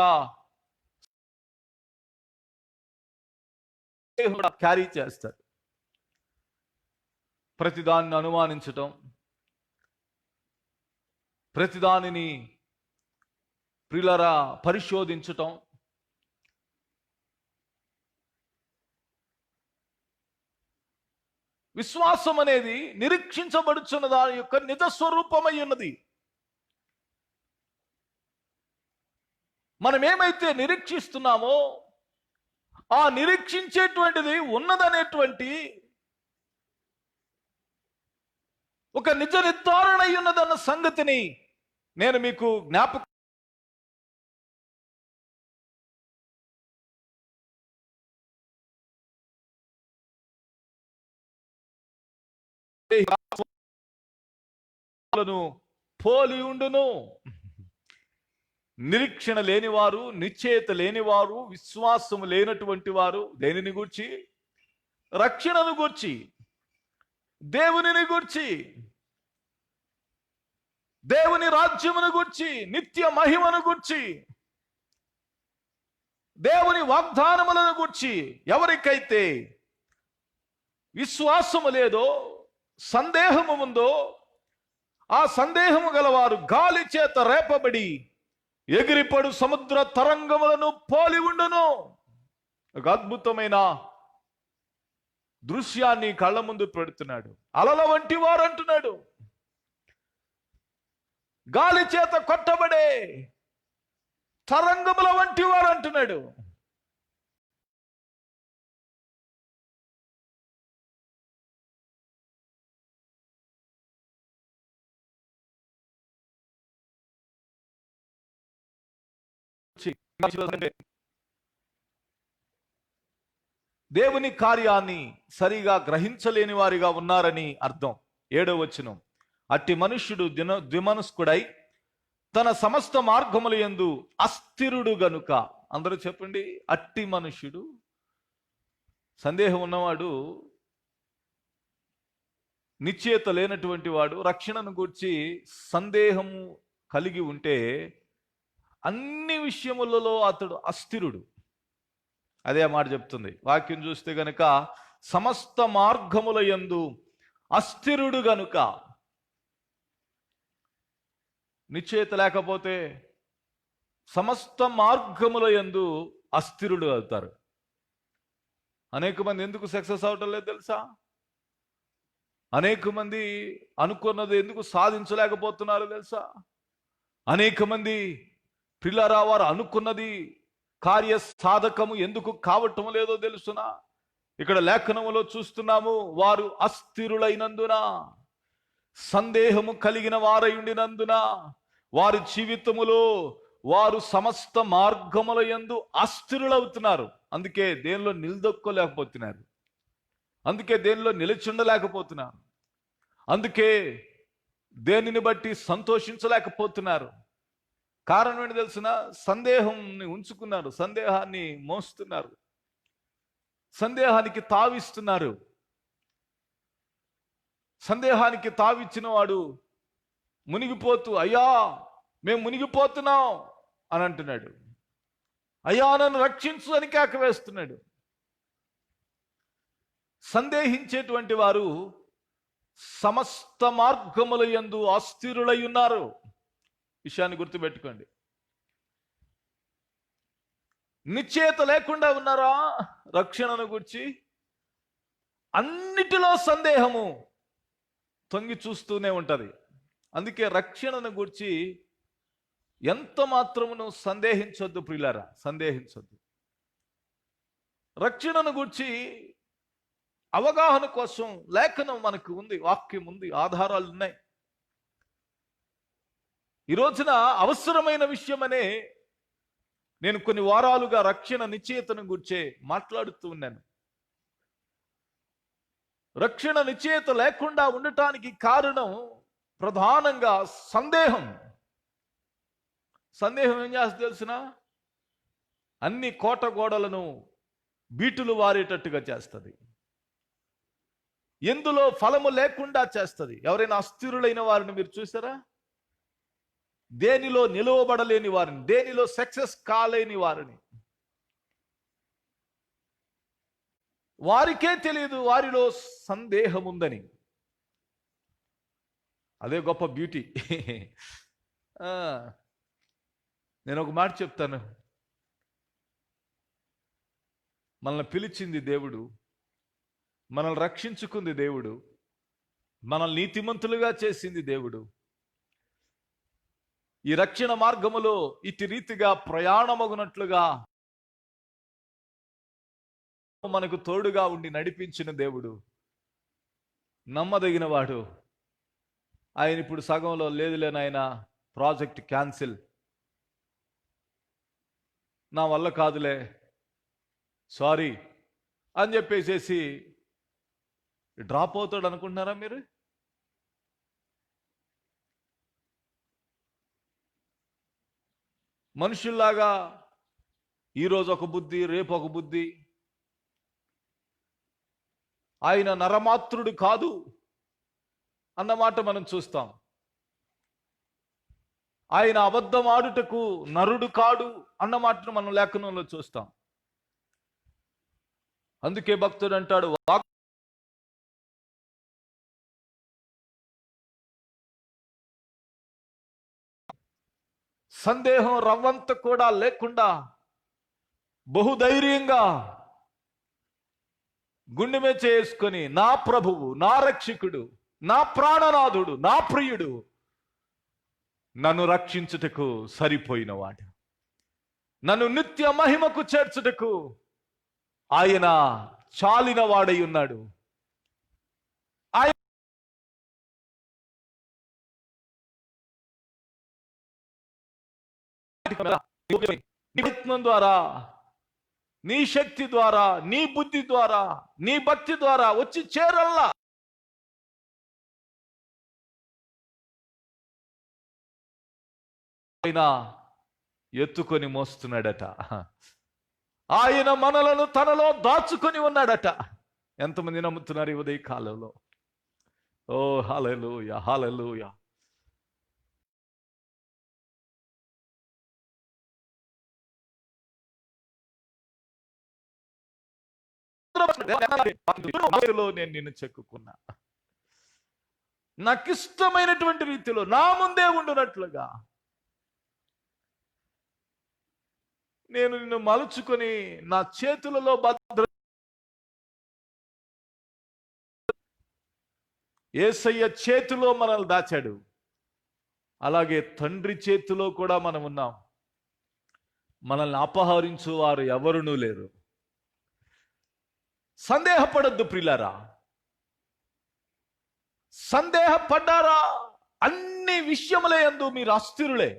క్యారీ చేస్తారు. ప్రతిదాన్ని అనుమానించటం, ప్రతిదానిని ప్రియులారా పరిశోధించటం, విశ్వాసం అనేది నిరీక్షించబడుచున్న దాని యొక్క నిజ స్వరూపమై ఉన్నది. మనం ఏమైతే నిరీక్షిస్తున్నామో ఆ నిరీక్షించేటువంటిది ఉన్నదనేటువంటి ఒక నిజ నిర్ధారణ అయి ఉన్నదన్న సంగతిని నేను మీకు జ్ఞాపకం పోలి ఉండును. నిరీక్షణ లేనివారు, నిశ్చయత లేనివారు, విశ్వాసము లేనటువంటి వారు దేనిని గూర్చి? రక్షణను గూర్చి, దేవునిని గూర్చి, దేవుని రాజ్యమును గూర్చి, నిత్య మహిమను గూర్చి, దేవుని వాగ్దానములను గూర్చి ఎవరికైతే విశ్వాసము లేదో, సందేహము ఉందో, ఆ సందేహము గలవారు గాలి చేత రేపబడి ఎగిరిపడు సముద్ర తరంగములను పోలి ఉండును. ఒక అద్భుతమైన దృశ్యాన్ని కళ్ళ ముందు పెడుతున్నాడు. అలల వంటి వారు అంటున్నాడు, గాలి చేత కొట్టబడే తరంగముల వంటి వారు అంటున్నాడు. దేవుని కార్యాన్ని సరిగా గ్రహించలేని వారిగా ఉన్నారని అర్థం. 7వ వచనం, అట్టి మనుష్యుడు ద్విమనస్కుడై తన సమస్త మార్గముల యందు అస్థిరుడు గనుక. అందరూ చెప్పండి, అట్టి మనుష్యుడు. సందేహం ఉన్నవాడు, నిశ్చయత లేనటువంటి వాడు, రక్షణను గూర్చి సందేహము కలిగి ఉంటే అన్ని విషయములలో అతడు అస్థిరుడు. అదే మాట చెప్తుంది వాక్యం చూస్తే గనుక, సమస్త మార్గముల యందు అస్థిరుడు గనుక. నిశ్చయత లేకపోతే సమస్త మార్గముల యందు అస్థిరుడు అవుతారు. అనేక మంది ఎందుకు సక్సెస్ అవటం లేదు తెలుసా? అనేక మంది అనుకున్నది ఎందుకు సాధించలేకపోతున్నారు తెలుసా? అనేక మంది పిల్లరా వారు అనుకున్నది కార్య సాధకము ఎందుకు కావటం లేదో తెలుసునా? ఇక్కడ లేఖనములో చూస్తున్నాము, వారు అస్థిరులైనందున, సందేహము కలిగిన వారై ఉండినందున, వారి జీవితములో వారు సమస్త మార్గముల యందు అస్థిరులవుతున్నారు. అందుకే దేనిలో నిలదొక్కోలేకపోతున్నారు, అందుకే దేనిలో నిలిచుండలేకపోతున్నారు, అందుకే దేనిని బట్టి సంతోషించలేకపోతున్నారు. కారణం ఏంటి తెలిసిన? సందేహాన్ని ఉంచుకున్నారు, సందేహాన్ని మోస్తున్నారు, సందేహానికి తావిస్తున్నారు. సందేహానికి తావిచ్చిన వాడు మునిగిపోతూ, అయ్యా మేము మునిగిపోతున్నాం అని అంటున్నాడు. అయ్యా నన్ను రక్షించు అని కేక వేస్తున్నాడు. సందేహించేటువంటి వారు సమస్త మార్గముల యందు అస్థిరులై ఉన్నారు. విషయాన్ని గుర్తుపెట్టుకోండి. నిశ్చయత లేకుండా ఉన్నారా రక్షణను గురించి? అన్నిటిలో సందేహము తొంగి చూస్తూనే ఉంటది. అందుకే రక్షణను గురించి ఎంత మాత్రమును సందేహించొద్దు ప్రియులారా, సందేహించొద్దు. రక్షణను గురించి అవగాహన కోసం లేఖనం మనకు ఉంది, వాక్యం ఉంది, ఆధారాలు ఉన్నాయి. ఈ రోజున అవసరమైన విషయమనే నేను కొన్ని వారాలుగా రక్షణ నిశ్చయతను గురించే మాట్లాడుతూ ఉన్నాను. రక్షణ నిశ్చయత లేకుండా ఉండటానికి కారణం ప్రధానంగా సందేహం. సందేహం ఏం చేస్తుంది తెలిసిన? అన్ని కోట గోడలను బీటులు వారేటట్టుగా చేస్తుంది. ఎందులో ఫలము లేకుండా చేస్తుంది. ఎవరైనా అస్థిరులైన వారిని మీరు చూసారా? దేనిలో నిలవబడలేని వారిని, దేనిలో సక్సెస్ కాలేని వారిని, వారికే తెలియదు వారిలో సందేహం ఉందని. అదే గొప్ప బ్యూటీ. నేను ఒక మాట చెప్తాను. మనల్ని పిలిచింది దేవుడు, మనల్ని రక్షించుకుంది దేవుడు, మనల్ని నీతిమంతులుగా చేసింది దేవుడు. ఈ రక్షణ మార్గములో ఇటు రీతిగా ప్రయాణమగునట్లుగా మనకు తోడుగా ఉండి నడిపించిన దేవుడు నమ్మదగిన వాడు. ఆయన ఇప్పుడు సగంలో లేదులేనాయన, ప్రాజెక్ట్ క్యాన్సిల్, నా వల్ల కాదులే, సారీ అని చెప్పేసేసి డ్రాప్ అవుతాడు అనుకుంటున్నారా మీరు? మనుషుల్లాగా ఈరోజు ఒక బుద్ధి, రేపు ఒక బుద్ధి. ఆయన నరమాత్రుడు కాదు అన్నమాట మనం చూస్తాం. ఆయన అబద్ధమాడుటకు నరుడు కాడు అన్నమాటను మనం లేఖనంలో చూస్తాం. అందుకే భక్తుడు అంటాడు, సందేహం రవ్వంత కూడా లేకుండా బహుధైర్యంగా గుండె మీద చేసుకొని, నా ప్రభువు, నా రక్షకుడు, నా ప్రాణనాథుడు, నా ప్రియుడు నన్ను రక్షించుటకు సరిపోయినవాడు, నన్ను నిత్య మహిమకు చేర్చుటకు ఆయన చాలిన వాడై ఉన్నాడు. నీ ప్రయత్నం ద్వారా, నీ శక్తి ద్వారా, నీ బుద్ధి ద్వారా, నీ భక్తి ద్వారా వచ్చి చేరల్లా. ఆయన ఎత్తుకొని మోస్తున్నాడట. ఆయన మనలను తనలో దాచుకొని ఉన్నాడట. ఎంతమంది నమ్ముతున్నారు ఈ ఉదయ కాలంలో? ఓ హల్లెలూయా, హల్లెలూయా. నేను నిన్ను చెక్కుకున్నా, నాకిష్టమైనటువంటి రీతిలో నా ముందే ఉండునట్లుగా నేను నిన్ను మలుచుకొని నా చేతులలో భద్ర. యేసయ్య చేతిలో మనల్ని దాచాడు. అలాగే తండ్రి చేతిలో కూడా మనం ఉన్నాం. మనల్ని అపహరించు వారు ఎవరునూ లేరు. సందేహపడద్దు ప్రియులారా. సందేహపడ్డారా? అన్ని విషయముల యందు మీరు అస్థిరులే.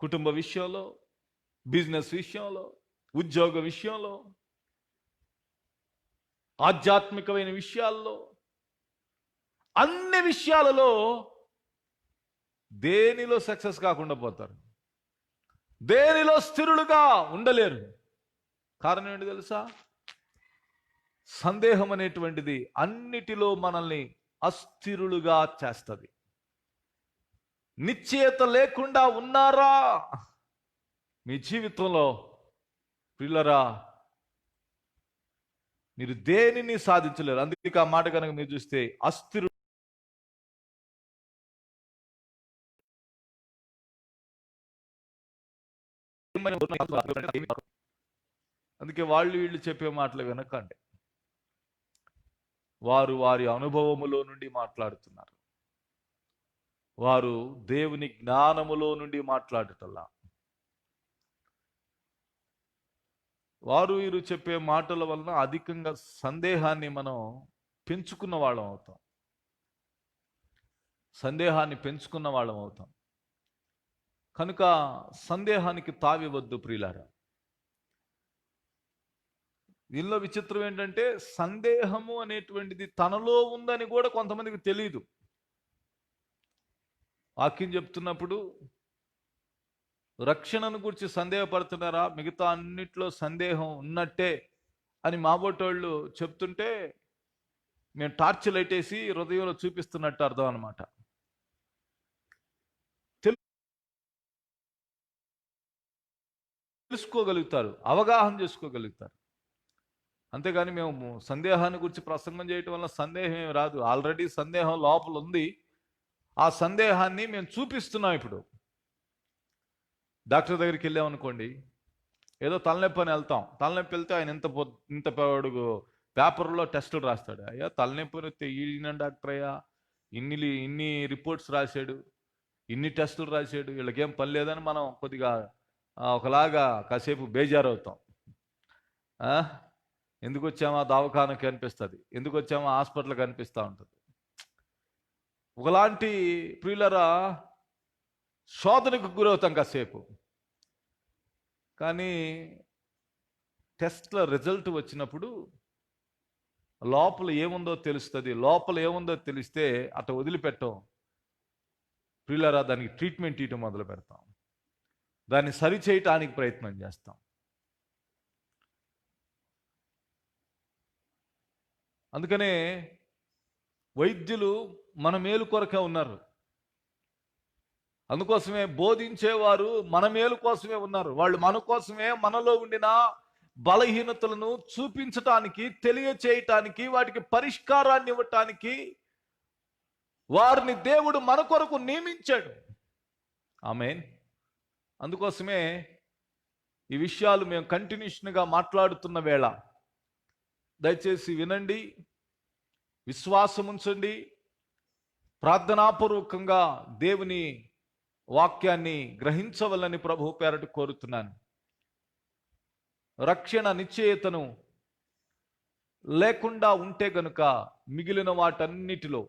కుటుంబ విషయంలో, బిజినెస్ విషయంలో, ఉద్యోగ విషయంలో, ఆధ్యాత్మికమైన విషయాల్లో, అన్ని విషయాలలో దేనిలో సక్సెస్ కాకుండా పోతారు, దేనిలో స్థిరులుగా ఉండలేరు. కారణం ఏంటి తెలుసా? సందేహం అనేటువంటిది అన్నిటిలో మనల్ని అస్థిరులుగా చేస్తుంది. నిశ్చయత లేకుండా ఉన్నారా మీ జీవితంలో? ప్రియులరా, మీరు దేనిని సాధించలేరు. అందుకే ఆ మాట కనుక మీరు చూస్తే అస్థిరు అందుకే వాళ్ళు వీళ్ళు చెప్పే మాటలు వినకండి. వారు వారి అనుభవములో నుండి మాట్లాడుతున్నారు. వారు దేవుని జ్ఞానములో నుండి మాట్లాడటల్లా. వారు వీరు చెప్పే మాటల వలన అధికంగా సందేహాన్ని మనం పెంచుకున్న వాళ్ళం అవుతాం. సందేహాన్ని పెంచుకున్న వాళ్ళం అవుతాం. కనుక సందేహానికి తావివద్దు ప్రియులారా. దీనిలో విచిత్రం ఏంటంటే సందేహము అనేటువంటిది తనలో ఉందని కూడా కొంతమందికి తెలియదు. వాక్యం చెప్తున్నప్పుడు రక్షణను గురించి సందేహపడుతున్నారా, మిగతా అన్నిట్లో సందేహం ఉన్నట్టే అని మాబోటోళ్ళు చెప్తుంటే మేము టార్చ్ లైట్ వేసి హృదయంలో చూపిస్తున్నట్టు అర్థం అనమాట. తెలుసుకోగలుగుతారు, అవగాహన చేసుకోగలుగుతారు. అంతేగాని మేము సందేహాన్ని గురించి ప్రసంగం చేయటం వల్ల సందేహం ఏమి రాదు. ఆల్రెడీ సందేహం లోపల ఉంది. ఆ సందేహాన్ని మేము చూపిస్తున్నాం. ఇప్పుడు డాక్టర్ దగ్గరికి వెళ్ళామనుకోండి, ఏదో తలనొప్పి అని వెళ్తాం. తలనొప్పి వెళ్తే ఆయన ఇంత పొడుగు పేపర్లో టెస్టులు రాస్తాడు. అయ్యా తలనొప్పి వస్తే ఈయన డాక్టర్ అయ్యా ఇన్ని రిపోర్ట్స్ రాశాడు, ఇన్ని టెస్టులు రాశాడు, వీళ్ళకేం పని లేదని మనం కొద్దిగా ఒకలాగా కాసేపు బేజారవుతాం. ఎందుకు వచ్చామా దవాఖానకి అనిపిస్తుంది, ఎందుకు వచ్చామా హాస్పిటల్కి అనిపిస్తూ ఉంటుంది. ఒకలాంటి ప్రియులరా శోధనకు గురవుతాం కాసేపు. కానీ టెస్ట్ల రిజల్ట్ వచ్చినప్పుడు లోపల ఏముందో తెలుస్తుంది. లోపల ఏముందో తెలిస్తే అట వదిలిపెట్టాం ప్రియులరా, దానికి ట్రీట్మెంట్ ఇవ్వటం మొదలు పెడతాం. దాన్ని సరిచేయటానికి ప్రయత్నం చేస్తాం. అందుకనే వైద్యులు మన మేలు కొరకే ఉన్నారు. అందుకోసమే బోధించేవారు మన మేలు కోసమే ఉన్నారు. వాళ్ళు మన కోసమే మనలో ఉండిన బలహీనతలను చూపించటానికి, తెలియచేయటానికి, వాటికి పరిష్కారాన్ని ఇవ్వటానికి వారిని దేవుడు మన కొరకు నియమించాడు. ఆమేన్. అందుకోసమే ఈ విషయాలు మేము కంటిన్యూషన్గా మాట్లాడుతున్న వేళ దయచేసి వినండి, విశ్వాసం ఉంచండి, ప్రార్థనాపూర్వకంగా దేవుని వాక్యాన్ని గ్రహించవలని ప్రభు పేరట కోరుతున్నాను. రక్షణ నిశ్చయతను లేకుండా ఉంటే గనుక మిగిలిన వాటన్నిటిలో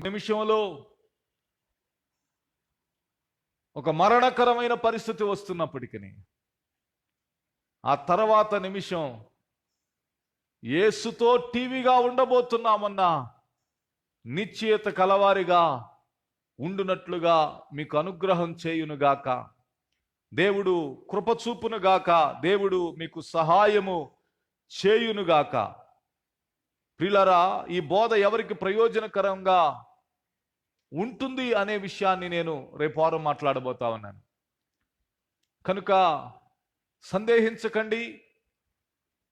నిమిషంలో ఒక మరణకరమైన పరిస్థితి వస్తున్నప్పటికీ ఆ తర్వాత నిమిషం యేసుతో టీవీగా ఉండబోతున్నామన్న నిశ్చయత కలవారిగా ఉండునట్లుగా మీకు అనుగ్రహం చేయునుగాక. దేవుడు కృపచూపునుగాక. దేవుడు మీకు సహాయము చేయునుగాక. ప్రియులారా, ఈ బోధ ఎవరికి ప్రయోజనకరంగా ఉంటుంది అనే విషయాన్ని నేను రేపు మాట్లాడబోతా ఉన్నాను. కనుక సందేహించకండి.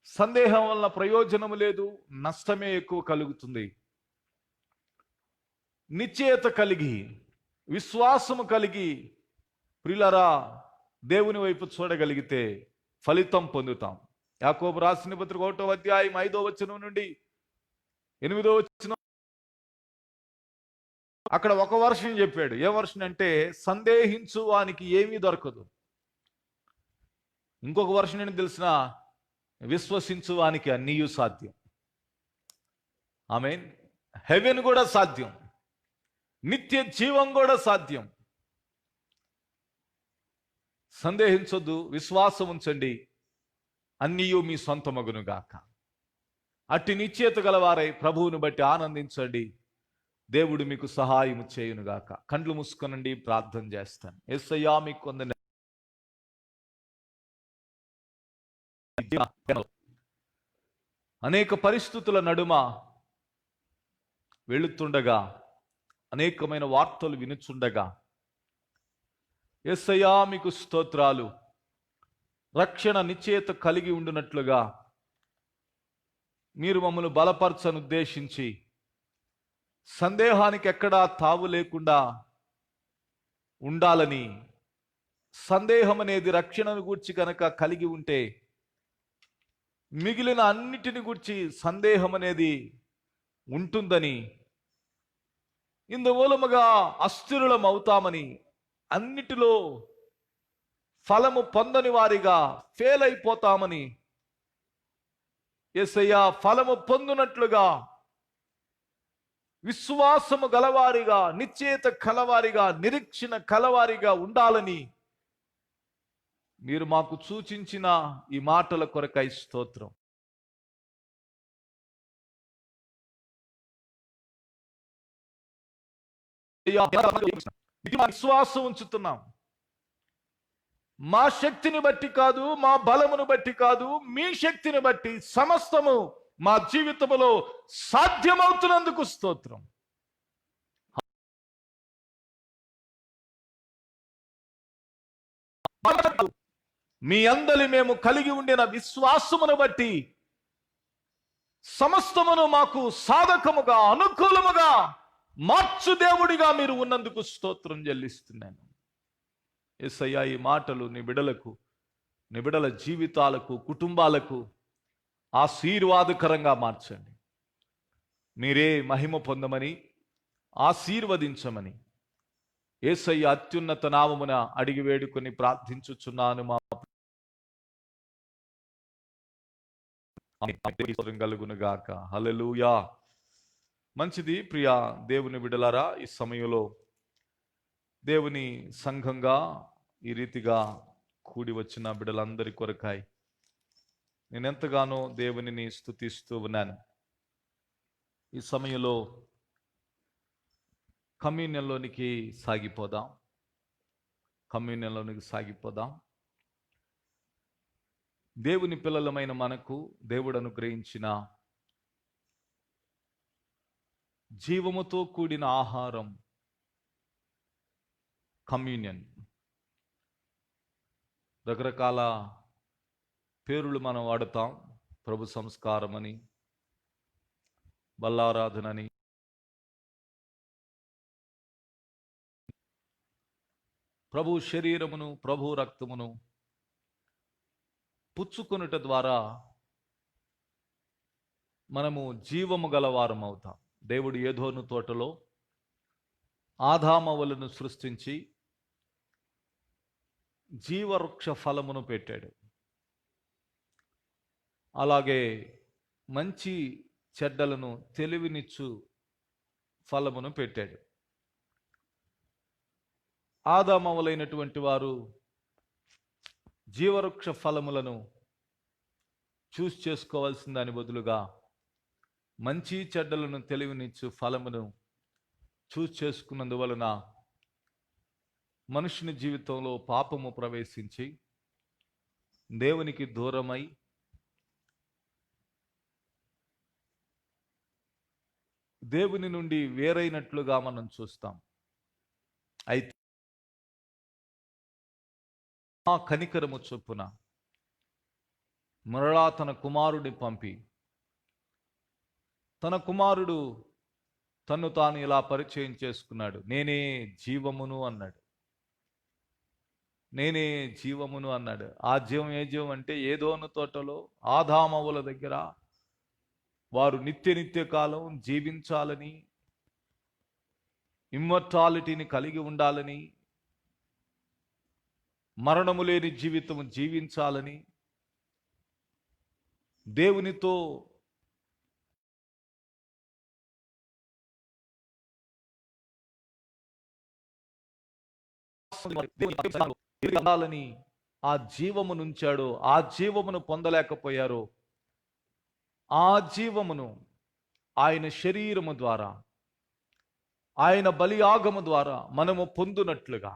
సందేహం వలన ప్రయోజనము లేదు, నష్టమే ఎక్కువ కలుగుతుంది. నిశ్చయత కలిగి, విశ్వాసము కలిగి ప్రియులారా దేవుని వైపు చూడగలిగితే ఫలితం పొందుతాం. యాకోబు రాసిన పత్రిక 1వ అధ్యాయం 5వ వచనం నుండి 8వ వచనం, అక్కడ ఒక వర్షం చెప్పాడు. ఏ వర్షం అంటే సందేహించు వానికి ఏమీ దొరకదు. ఇంకొక వర్షం ఏంటి తెలిసిన, విశ్వసించు వానికి అన్నీయు సాధ్యం. ఆమేన్. హెవెన్ కూడా సాధ్యం, నిత్య జీవం కూడా సాధ్యం. సందేహించొద్దు, విశ్వాసం ఉంచండి, అన్నీయు మీ సొంతమగునుగాక. అట్టి నిశ్చయత గలవారై ప్రభువుని బట్టి ఆనందించండి. దేవుడు మీకు సహాయం చేయునుగాక. కండ్లు మూసుకొనండి, ప్రార్థన చేస్తాను. యేసయ్యా, మీకు కొందరు అనేక పరిస్థితుల నడుమ వెళుతుండగా, అనేకమైన వార్తలు వినుచుండగా, యేసయ్యా మీకు స్తోత్రాలు, రక్షణ నిశ్చయత కలిగి ఉండునట్లుగా మీరు మమ్మల్ని బలపరచను ఉద్దేశించి, సందేహానికి ఎక్కడా తావు లేకుండా ఉండాలని, సందేహం అనేది రక్షణను గూర్చి కనుక కలిగి ఉంటే మిగిలిన అన్నిటిని గూర్చి సందేహం అనేది ఉంటుందని, ఇందుమూలముగా అస్థిరులం అవుతామని, అన్నిటిలో ఫలము పొందని వారిగా ఫెయిల్ అయిపోతామని, యేసయ్యా ఫలము పొందునట్లుగా విశ్వాసము గలవారిగా, నిశ్చయత కలవారిగా, నిరీక్షణ కలవారిగా ఉండాలని మీరు మాకు సూచించిన ఈ మాటల కొరకై స్తోత్రం. విశ్వాసం ఉంచుతున్నాం. మా శక్తిని బట్టి కాదు, మా బలమును బట్టి కాదు, మీ శక్తిని బట్టి సమస్తము మా జీవితంలో సాధ్యమవుతున్నందుకు స్తోత్రం. మీ అందరి మేము కలిగి ఉండిన విశ్వాసమును బట్టి సమస్తమును మాకు సాధకముగా, అనుకూలముగా మార్చు దేవుడిగా మీరు ఉన్నందుకు స్తోత్రం చెల్లిస్తున్నాను. యేసయ్యా, ఈ మాటలు నీ బిడలకు, నీ బిడల జీవితాలకు, కుటుంబాలకు ఆశీర్వాదకరంగా మార్చండి. మీరే మహిమ పొందమని, ఆశీర్వదించమని యేసయ్య అత్యున్నత నామమున అడిగి వేడుకొని ప్రార్థించుచున్నాను. మా కలుగునుగాక. హల్లెలూయా. మంచిది ప్రియా దేవుని బిడలారా, ఈ సమయంలో దేవుని సంఘంగా ఈ రీతిగా కూడి వచ్చిన బిడలందరి కొరకాయ నేనెంతగానో దేవునిని స్తుతిస్తూ ఉన్నాను. ఈ సమయంలో కమ్యూనియన్లోనికి సాగిపోదాం. దేవుని పిల్లలమైన మనకు దేవుడు అనుగ్రహించిన జీవముతో కూడిన ఆహారం కమ్యూనియన్. రకరకాల పేర్లు మనం వాడతాం. ప్రభు సంస్కారం అని, బల్లారాధన అని, ప్రభు శరీరమును, ప్రభు రక్తమును పుచ్చుకొనుట ద్వారా మనము జీవము గలవారం అవుతాం. దేవుడు ఏదోను తోటలో ఆదామవలను సృష్టించి జీవవృక్ష ఫలమును పెట్టాడు. అలాగే మంచి చెడ్డలను తెలివినిచ్చు ఫలమును పెట్టాడు. ఆదామవలైనటువంటి వారు జీవవృక్ష ఫలములను చూస్ చేసుకోవాల్సిన దాని బదులుగా మంచి చెడ్డలను తెలివినిచ్చు ఫలమును చూస్ చేసుకున్నందువలన మనుషుని జీవితంలో పాపము ప్రవేశించి దేవునికి దూరమై దేవుని నుండి వేరైనట్లుగా మనం చూస్తాం. అయితే ఆ కనికరము చొప్పున మరలా తన కుమారుడిని పంపి, తన కుమారుడు తన్ను తాను ఇలా పరిచయం చేసుకున్నాడు. నేనే జీవమును అన్నాడు. ఆ జీవం ఏ జీవం అంటే, ఏదోను తోటలో ఆదామవుల దగ్గర వారు నిత్య కాలం జీవించాలని, ఇమ్మర్టాలిటీని కలిగి ఉండాలని, మరణము లేని జీవితం జీవించాలని, దేవునితో ఉండాలని ఆ జీవమునుంచాడు. ఆ జీవమును పొందలేకపోయారు. ఆ జీవమును ఆయన శరీరము ద్వారా, ఆయన బలియాగము ద్వారా మనము పొందునట్లుగా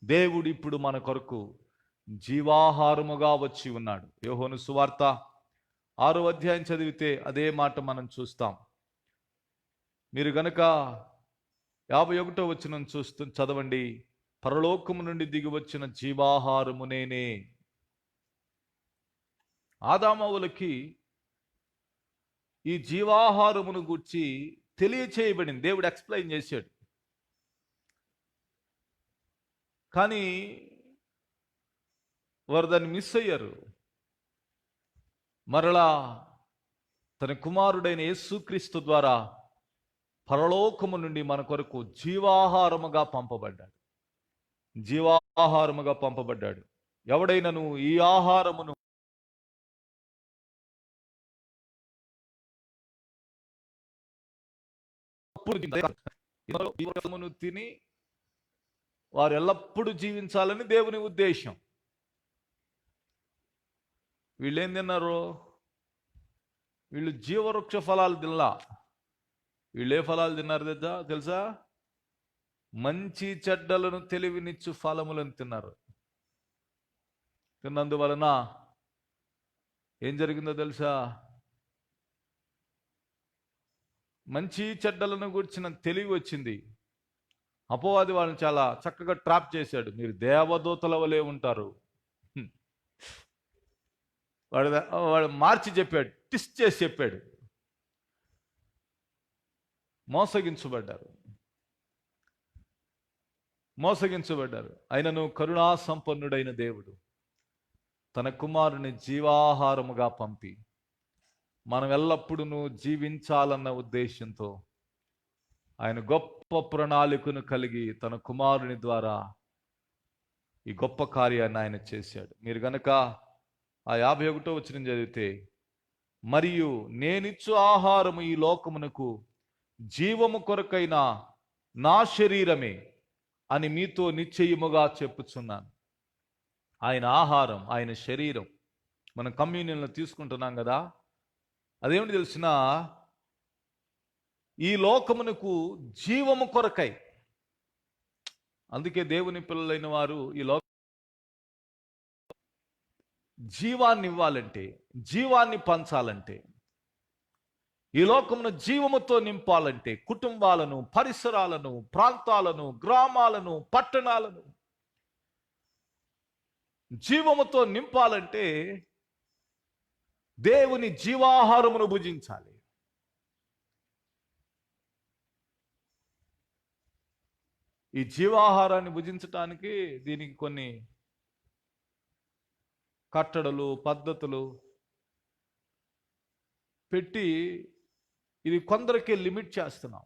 దేవుడు ఇప్పుడు మన కొరకు జీవాహారముగా వచ్చి ఉన్నాడు. యోహోను సువార్త 6వ అధ్యాయం చదివితే అదే మాట మనం చూస్తాం. మీరు గనక 51వ వచనం చదవండి. పరలోకము నుండి దిగి వచ్చిన జీవాహారము నేనే. ఆదామవులకి ఈ జీవాహారమును గూర్చి తెలియచేయబడింది, దేవుడు ఎక్స్ప్లెయిన్ చేశాడు. కానీ వారు దాన్ని మిస్ అయ్యారు. మరలా తన కుమారుడైన యేసుక్రీస్తు ద్వారా పరలోకము నుండి మన కొరకు జీవాహారముగా పంపబడ్డాడు. ఎవడైనను ఈ ఆహారమును తిని వారు ఎల్లప్పుడూ జీవించాలని దేవుని ఉద్దేశం. వీళ్ళేం తిన్నారు? వీళ్ళు జీవవృక్ష ఫలాలు తినలా. వీళ్ళు ఏ ఫలాలు తిన్నారు తెలుసా? మంచి చెడ్డలను తెలివినిచ్చు ఫలములను తిన్నారు. తిన్నందువలన ఏం జరిగిందో తెలుసా? మంచి చెడ్డలను గురించిన తెలివి వచ్చింది. అపవాది వాళ్ళని చాలా చక్కగా ట్రాప్ చేశాడు. మీరు దేవదూతల వలె ఉంటారు. వాడు మార్చి చెప్పాడు, ట్విస్ట్ చేసి చెప్పాడు. మోసగించబడ్డారు. అయినను కరుణా సంపన్నుడైన దేవుడు తన కుమారుని జీవాహారముగా పంపి మనం ఎల్లప్పుడూ జీవించాలన్న ఉద్దేశంతో ఆయన గొప్ప ప్రణాళికను కలిగి తన కుమారుని ద్వారా ఈ గొప్ప కార్యాన్ని ఆయన చేశాడు. మీరు గనక ఆ 51వ వచనం చదివితే, మరియు నేనిచ్చు ఆహారము ఈ లోకమునకు జీవము కొరకైన నా శరీరమే అని మీతో నిశ్చయముగా చెప్పుచున్నాను. ఆయన ఆహారం, ఆయన శరీరం మనం కమ్యూనియన్లో తీసుకుంటున్నాం కదా, అదేమిటి తెలిసిన? ఈ లోకమునకు జీవము కొరకై. అందుకే దేవుని పిల్లలైన వారు ఈ జీవాన్ని ఇవ్వాలంటే, జీవాన్ని పంచాలంటే, ఈ లోకమును జీవముతో నింపాలంటే, కుటుంబాలను, పరిసరాలను, ప్రాంతాలను, గ్రామాలను, పట్టణాలను జీవముతో నింపాలంటే దేవుని జీవాహారమును భుజించాలి. ఈ జీవాహారాన్ని భుజించటానికి దీనికి కొన్ని కట్టడలు, పద్ధతులు పెట్టి ఇది కొందరికే లిమిట్ చేస్తున్నాం.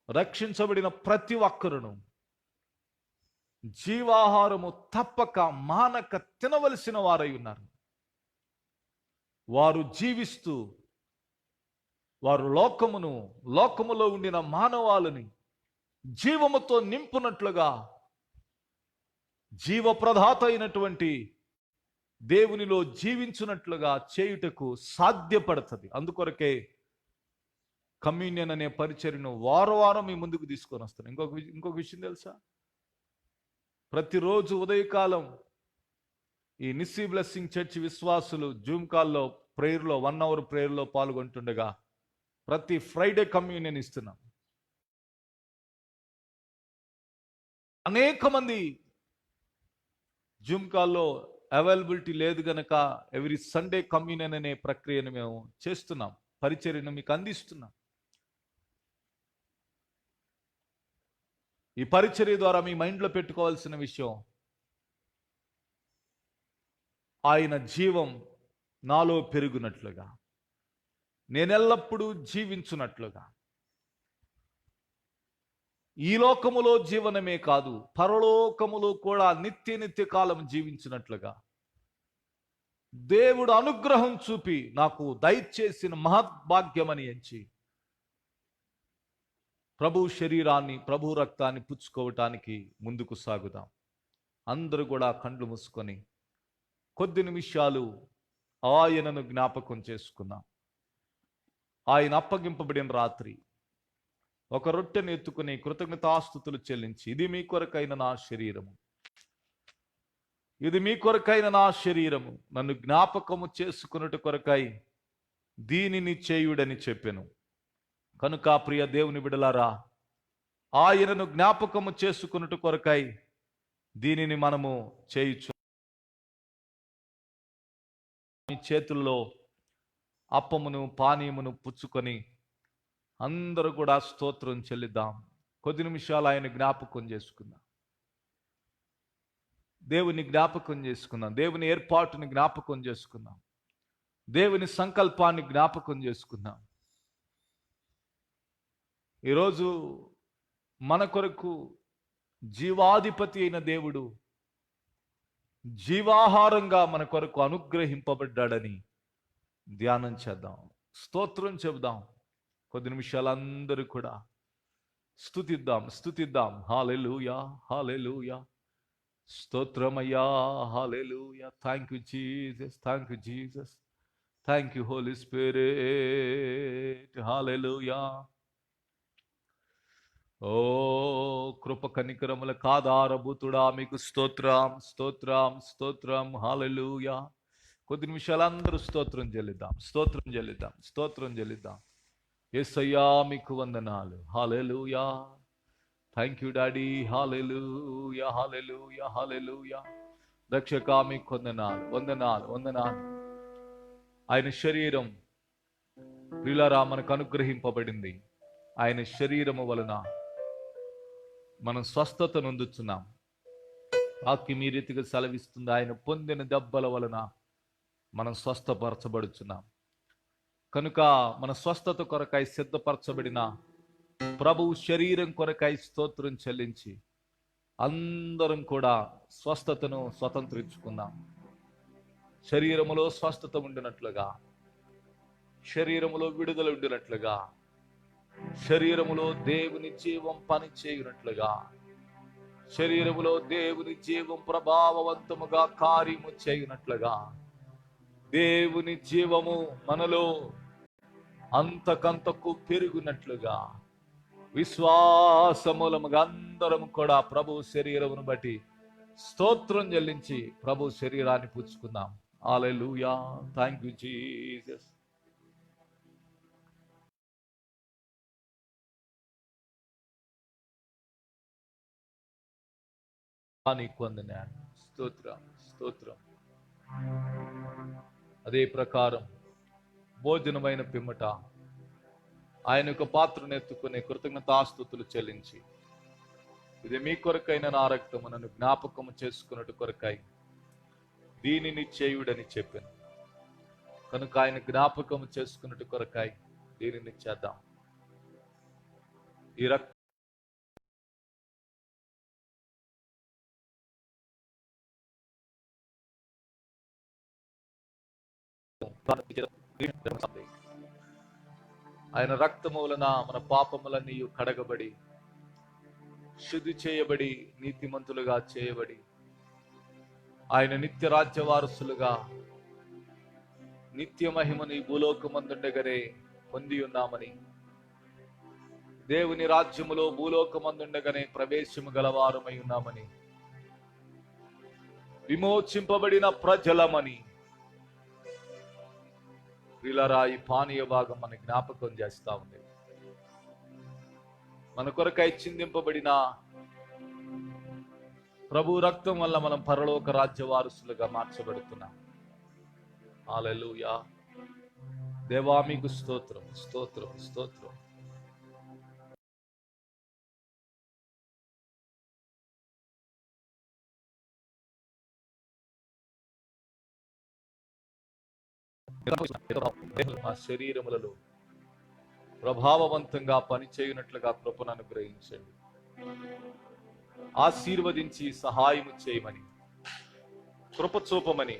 రక్షించబడిన ప్రతి ఒక్కరును జీవాహారము తప్పక మానక తినవలసిన వారై ఉన్నారు. వారు జీవిస్తూ వారు లోకములో ఉండిన మానవాళిని జీవముతో నింపునట్లుగా జీవప్రదాత అయినటువంటి దేవునిలో జీవించున్నట్లుగా చేయుటకు సాధ్యపడుతుంది. అందుకొరకే కమ్యూనియన్ అనే పరిచర్యను వారం మీ ముందుకు తీసుకొని వస్తాను. ఇంకొక విషయం తెలుసా? ప్రతిరోజు ఉదయకాలం ఈ నిస్సీ బ్లెస్సింగ్ చర్చ్ విశ్వాసులు జూమ్ కాల్లో ప్రేయర్లో 1 hour ప్రేయర్లో పాల్గొంటుండగా ప్రతి ఫ్రైడే కమ్యూనియన్ ఇస్తున్నాం. అనేక మంది జూమ్ కాల్లో అవైలబిలిటీ లేదు గనక ఎవ్రీ సండే కమ్యూనియన్ అనే ప్రక్రియను మేము చేస్తున్నాం, పరిచర్యను మీకు అందిస్తున్నాం. ఈ పరిచర్య ద్వారా మీ మైండ్లో పెట్టుకోవాల్సిన విషయం, ఆయన జీవం నాలో పెరుగునట్లుగా, నేనెల్లప్పుడూ జీవించున్నట్లుగా, ఈ లోకములో జీవనమే కాదు పరలోకములో కూడా నిత్య కాలం జీవించినట్లుగా దేవుడు అనుగ్రహం చూపి నాకు దయచేసిన మహద్భాగ్యమని ఎంచి ప్రభు శరీరాన్ని, ప్రభు రక్తాన్ని పుచ్చుకోవటానికి ముందుకు సాగుదాం. అందరూ కూడా కండ్లు మూసుకొని కొద్ది నిమిషాలు ఆయనను జ్ఞాపకం చేసుకుందాం. ఆయన అప్పగింపబడిన రాత్రి ఒక రొట్టెను ఎత్తుకుని కృతజ్ఞతాస్తుతులు చెల్లించి, ఇది మీ కొరకైన నా శరీరము, ఇది మీ కొరకైన నా శరీరము, నన్ను జ్ఞాపకము చేసుకున్నట్టు కొరకై దీనిని చేయుడని చెప్పెను. కనుక ప్రియ దేవుని బిడలారా, ఆయనను జ్ఞాపకము చేసుకున్నట్టు కొరకై దీనిని మనము చేయుచు. మీ చేతుల్లో అప్పమును పానీయమును పుచ్చుకొని అందరూ కూడా స్తోత్రం చెల్లిద్దాం. కొద్ది నిమిషాలు ఆయన జ్ఞాపకం చేసుకుందాం. దేవుని జ్ఞాపకం చేసుకుందాం. దేవుని ఏర్పాటుని జ్ఞాపకం చేసుకుందాం. దేవుని సంకల్పాన్ని జ్ఞాపకం చేసుకుందాం. ఈరోజు మన కొరకు జీవాధిపతి అయిన దేవుడు జీవాహారంగా మన కొరకు అనుగ్రహింపబడ్డాడని ధ్యానం చేద్దాం. స్తోత్రం చెబుదాం. కొద్ది నిమిషాలు అందరూ కూడా స్తుతిద్దాం. హల్లెలూయా, హల్లెలూయా, స్తోత్రమయ్యా, hallelujah. Thank you Jesus, thank you Jesus, thank you holy spirit, hallelujah. ఓ కృప కనికరముల కాదారభూతుడా, మీకు స్తోత్రం, స్తోత్రం, స్తోత్రం, హల్లెలూయా. కొద్ది నిమిషాలు అందరూ స్తోత్రం చెల్లిద్దాం. యేసయ్యా మీకు వందనాలు, హల్లెలూయా. Thank you daddy, hallelujah, hallelujah, hallelujah. రక్షకా మీకు వందనాలు. ఆయన శరీరం ప్రియులారా మనకు అనుగ్రహింపబడింది. ఆయన శరీరము వలన మనం స్వస్థత నొందుచున్నాం. వాక్యం ఈ రీతిగా సెలవిస్తుంది. ఆయన పొందిన దెబ్బల వలన మనం స్వస్థపరచబడుచున్నాం. కనుక మన స్వస్థత కొరకై సిద్ధపరచబడిన ప్రభువు శరీరం కొరకై స్తోత్రం చెల్లించి అందరం కూడా స్వస్థతను స్వతంత్రించుకుందాం. శరీరములో స్వస్థత ఉండినట్లుగా, శరీరములో విడుదల ఉండినట్లుగా, శరీరములో దేవుని జీవం పని చేయునట్లుగా, శరీరములో దేవుని జీవం ప్రభావవంతముగా కార్యము చేయునట్లుగా, దేవుని జీవము మనలో అంతకంతకు పెరుగునట్లుగా విశ్వాసమూలముగా అందరం కూడా ప్రభు శరీరమును బట్టి స్తోత్రం చెల్లించి ప్రభు శరీరాన్ని పుచ్చుకుందాం. హల్లెలూయా, థ్యాంక్ యూ జీసస్. నీకు వందనాలు, స్తోత్రం. అదే ప్రకారం భోజనమైన పిమ్మట ఆయన యొక్క పాత్రను ఎత్తుకుని కృతజ్ఞతాస్తుతులు చెల్లించి, ఇది మీ కొరకైన నా రక్తము, నన్ను జ్ఞాపకము చేసుకున్నట్టు కొరకై దీనిని చేయుడని చెప్పాను. కనుక ఆయన జ్ఞాపకము చేసుకున్నట్టు కొరకై దీనిని చేద్దాం. ఈ రక్తం ఆయన రక్తము వలన మన పాపములన్నీ కడగబడి, శుద్ధి చేయబడి, నీతిమంతులుగా చేయబడి, ఆయన నిత్య రాజ్య వారసులుగా నిత్య మహిమని భూలోకమందుండగానే పొంది ఉన్నామని, దేవుని రాజ్యములో భూలోకమందుండగానే ప్రవేశము గలవారమై ఉన్నామని, విమోచింపబడిన ప్రజలమని ప్రియులారా ఈ పానీయ భాగం మన జ్ఞాపకం చేస్తా ఉంది. మన కొరకై చిందింపబడిన ప్రభు రక్తం వల్ల మనం పరలోక రాజ్య వారసులుగా మార్చబడుతున్నాం. హల్లెలూయా. దేవా మీకు స్తోత్రం. మా శరీరములలో ప్రభావవంతంగా పనిచేయునట్లుగా కృపను అనుగ్రహించండి. ఆశీర్వదించి సహాయము చేయమని, కృప చూపమని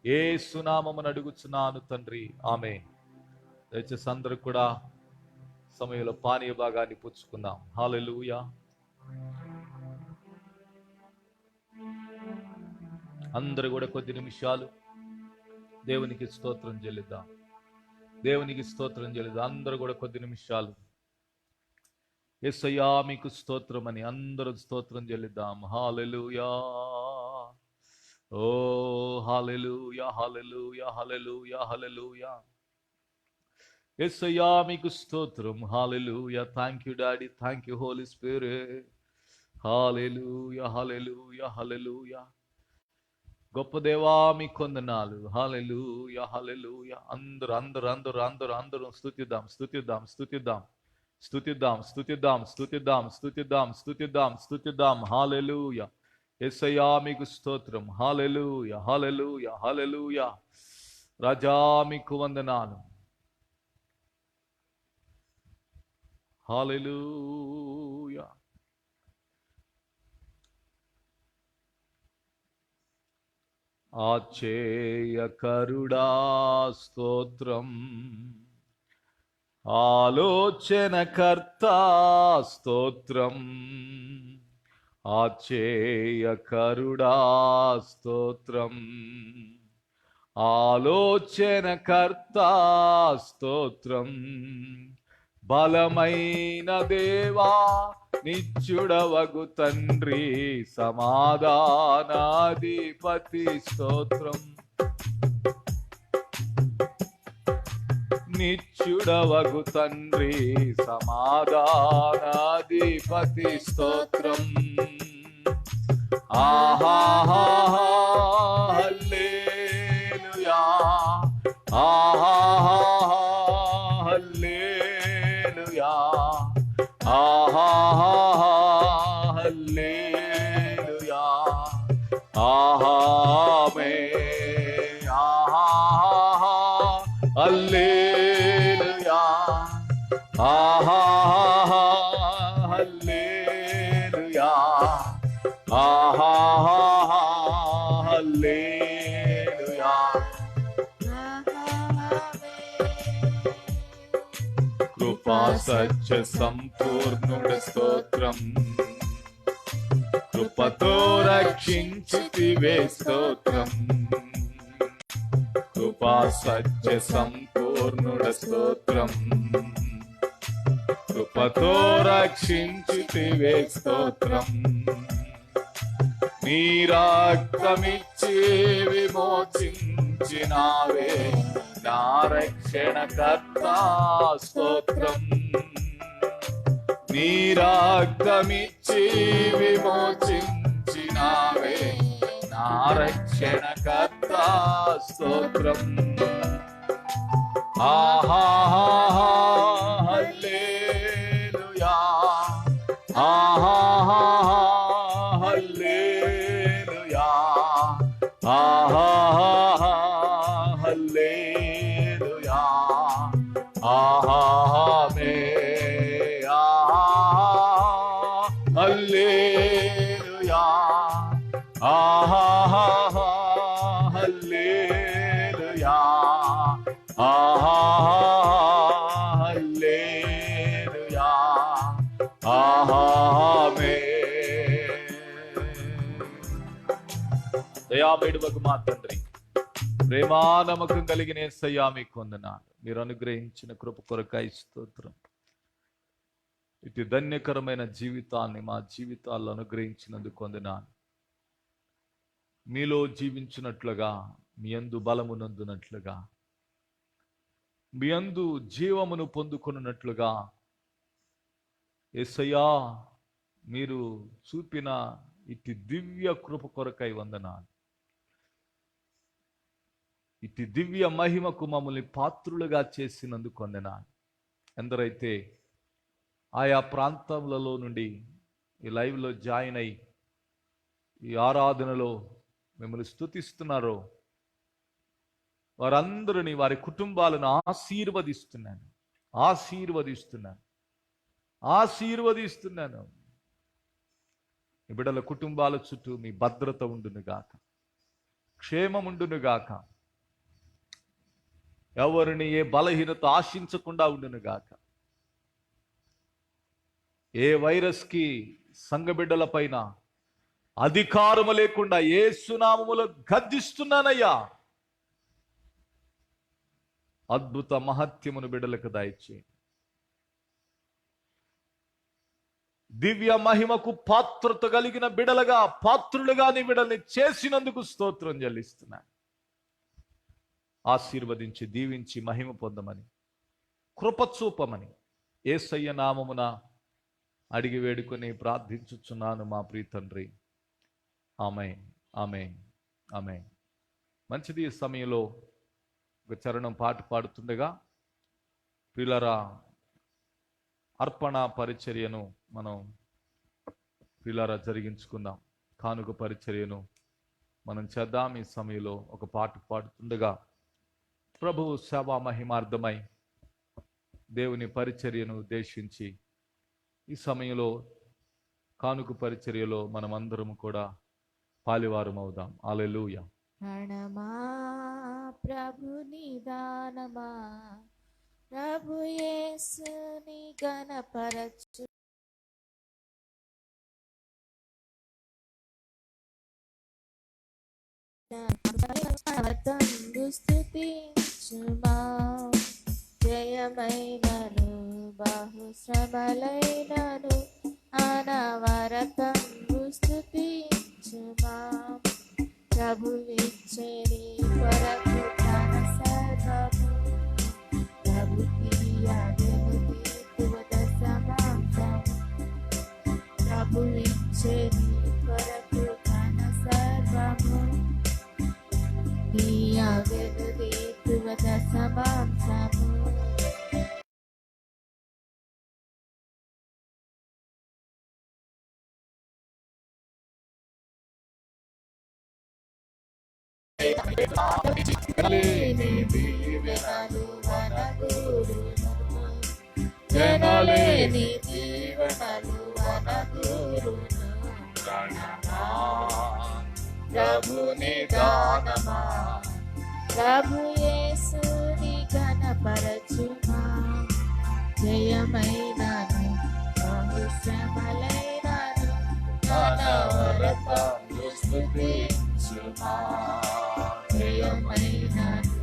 యేసు నామమున అడుగుచున్నాను తండ్రి, ఆమేన్. దయచేసి అందరూ కూడా సమయంలో పానీయ భాగాన్ని పుచ్చుకుందాం. హల్లెలూయా. అందరూ కూడా కొద్ది నిమిషాలు దేవునికి స్తోత్రం చెల్లిద్దాం. దేవునికి స్తోత్రం చెల్లిద్దాం. అందరూ కూడా కొద్ది నిమిషాలు యేసయ్యా మీకు స్తోత్రం అని అందరూ స్తోత్రం చెల్లిద్దాం. హల్లెలూయా, ఓ హల్లెలూయా, హల్లెలూయా, హల్లెలూయా, హల్లెలూయా. యేసయ్యా మీకు స్తోత్రం. Hallelujah. Thank you daddy, thank you holy spirit. Hallelujah, hallelujah, hallelujah. గొప్ప దేవా మీకు వందనాలు. హల్లెలూయా, హల్లెలూయా. అందరూ అందరూ అందరూ అందరూ అందరూ స్తుతిద్దాం, స్తుతిద్దాం, స్తుతిద్దాం, స్తుతిద్దాం, స్తుతిద్దాం, స్తుతిద్దాం, స్తుతిద్దాం, స్తుతిద్దాం, స్తుతిద్దాం. హల్లెలూయా. యేసయ్యా మీకు స్తోత్రం. హల్లెలూయా, హల్లెలూయా, హల్లెలూయా. రాజా మీకు వందనాలు. హల్లెలూయా. ఆశ్చర్యకరుడా స్తోత్రం, ఆలోచనకర్త స్తోత్రం, ఆశ్చర్యకరుడా స్తోత్రం, ఆలోచనకర్త స్తోత్రం, బలమైన దేవా నిత్యుడవగు తండ్రి సమాధానాధిపతి స్తోత్రం, నిత్యుడవగు తండ్రి సమాధానాధిపతి స్తోత్రం. ఆహా హల్లెలూయా, ఆహా హల్లెలూయా, ఆహా హల్లెలూయా, ఆహా ఆమేన్, ఆహా హల్లెలూయా, ఆహా హల్లెలూయా, ఆహా హల్లెలూయా. కృపా సత్య సంపూర్ణుడ స్తోత్రం, కృపతో రక్షించితివే స్తోత్రం, కృపా సత్య సంపూర్ణుడ స్తోత్రం, కృపతో రక్షించితివే స్తోత్రం, నీ రక్తమిచ్చి విమోచించినావే నా రక్షణకర్త స్తోత్రం, నీ రక్తమిచ్చి విమోచించినావే నా రక్షణకర్త స్తోత్రం. ఆహా హల్లెలూయా, ఆహా హల్లెలూయా, ఆహా హల్లెలూయా, ఆహా ఆమేన్, ఆహా హల్లెలూయా, ఆహా హల్లెలూయా, ఆహా హల్లెలూయా, ఆహా ఆమేన్. దయామయుడవగు మా తండ్రి, ప్రేమా నమ్మకం కలిగిన యేసయ్యా మీకు వందనాలు. మీరు అనుగ్రహించిన కృప కొరకై స్తోత్రం. ఇటు ధన్యకరమైన జీవితాన్ని మా జీవితాల్లో అనుగ్రహించినందుకు వందనాలు. మీలో జీవించినట్లుగా, మీ యందు బలమునందునట్లుగా, మీ యందు జీవమును పొందుకొనున్నట్లుగా యేసయ్యా మీరు చూపిన ఇటు దివ్య కృప కొరకై వందనాలు. ఇటు దివ్య మహిమకు మమ్మల్ని పాత్రులుగా చేసినందుకు వందనాలు. ఎందరైతే ఆయా ప్రాంతములలో నుండి ఈ లైవ్లో జాయిన్ అయి ఈ ఆరాధనలో మిమ్మల్ని స్తుతిస్తున్నారో వారందరినీ, వారి కుటుంబాలను ఆశీర్వదిస్తున్నాను, ఆశీర్వదిస్తున్నాను, ఆశీర్వదిస్తున్నాను. ఈ బిడ్డల కుటుంబాల చుట్టూ మీ భద్రత ఉండునుగాక, క్షేమముండునుగాక, ఎవరిని ఏ బలహీనత ఆశించకుండా ఉండునుగాక, ఏ వైరస్కి సంఘ బిడ్డల పైన అధికారము లేకుండా యేసు నామములో గద్దిస్తున్నానయ్యా. అద్భుత మహత్యమును బిడ్డలకు దయచేయండి. దివ్య మహిమకు పాత్రత కలిగిన బిడలుగా, పాత్రులుగా నీ బిడల్ని చేసినందుకు స్తోత్రం చెల్లిస్తున్నాను. ఆశీర్వదించి దీవించి మహిమ పొందమని, కృప చూపమని యేసయ్య నామమున అడిగి వేడుకొని ప్రార్థించుచున్నాను మా ప్రియ తండ్రి. ఆమేన్, ఆమేన్, ఆమేన్. మంచిది. ఈ సమయంలో ఒక చరణం పాట పాడుతుండగా ప్రియులారా, అర్పణ పరిచర్యను మనం ప్రియులారా జరిగించుకుందాం. కానుక పరిచర్యను మనం చేద్దాం. ఈ సమయంలో ఒక పాట పాడుతుండగా ప్రభువు సేవా మహిమార్థమై దేవుని పరిచర్యను ఉద్దేశించి ఈ సమయంలో కానుక పరిచర్యలో మనమందరం కూడా పాలివారం అవుదాం. హల్లెలూయా. ప్రణమా ప్రభుని దానమా, ప్రభు యేసుని గణపరచు, స్తుతించుమా. జయమైనను బహుశ్రమలైనను అనవరతంబు స్తుతించుమా. ప్రభువిచ్చే నీ కొరకు తన సర్వము, ప్రభు తీయగను తీర్పువద సమాంతము. ప్రభువిచ్చే నీ కొరకు తన సర్వము, తీయగను తీర్పువద సమాంతము. జనలేని దీవెనలు వనగూరును, జనలేని దీవెనలు వనగూరును. ప్రణమా ప్రభుని దానమా, ప్రభు యేసుని గణపరచుమా. జయమైనను బహుశ్రమలైనను అనవరతంబు స్తుతించుమా. జయమైనను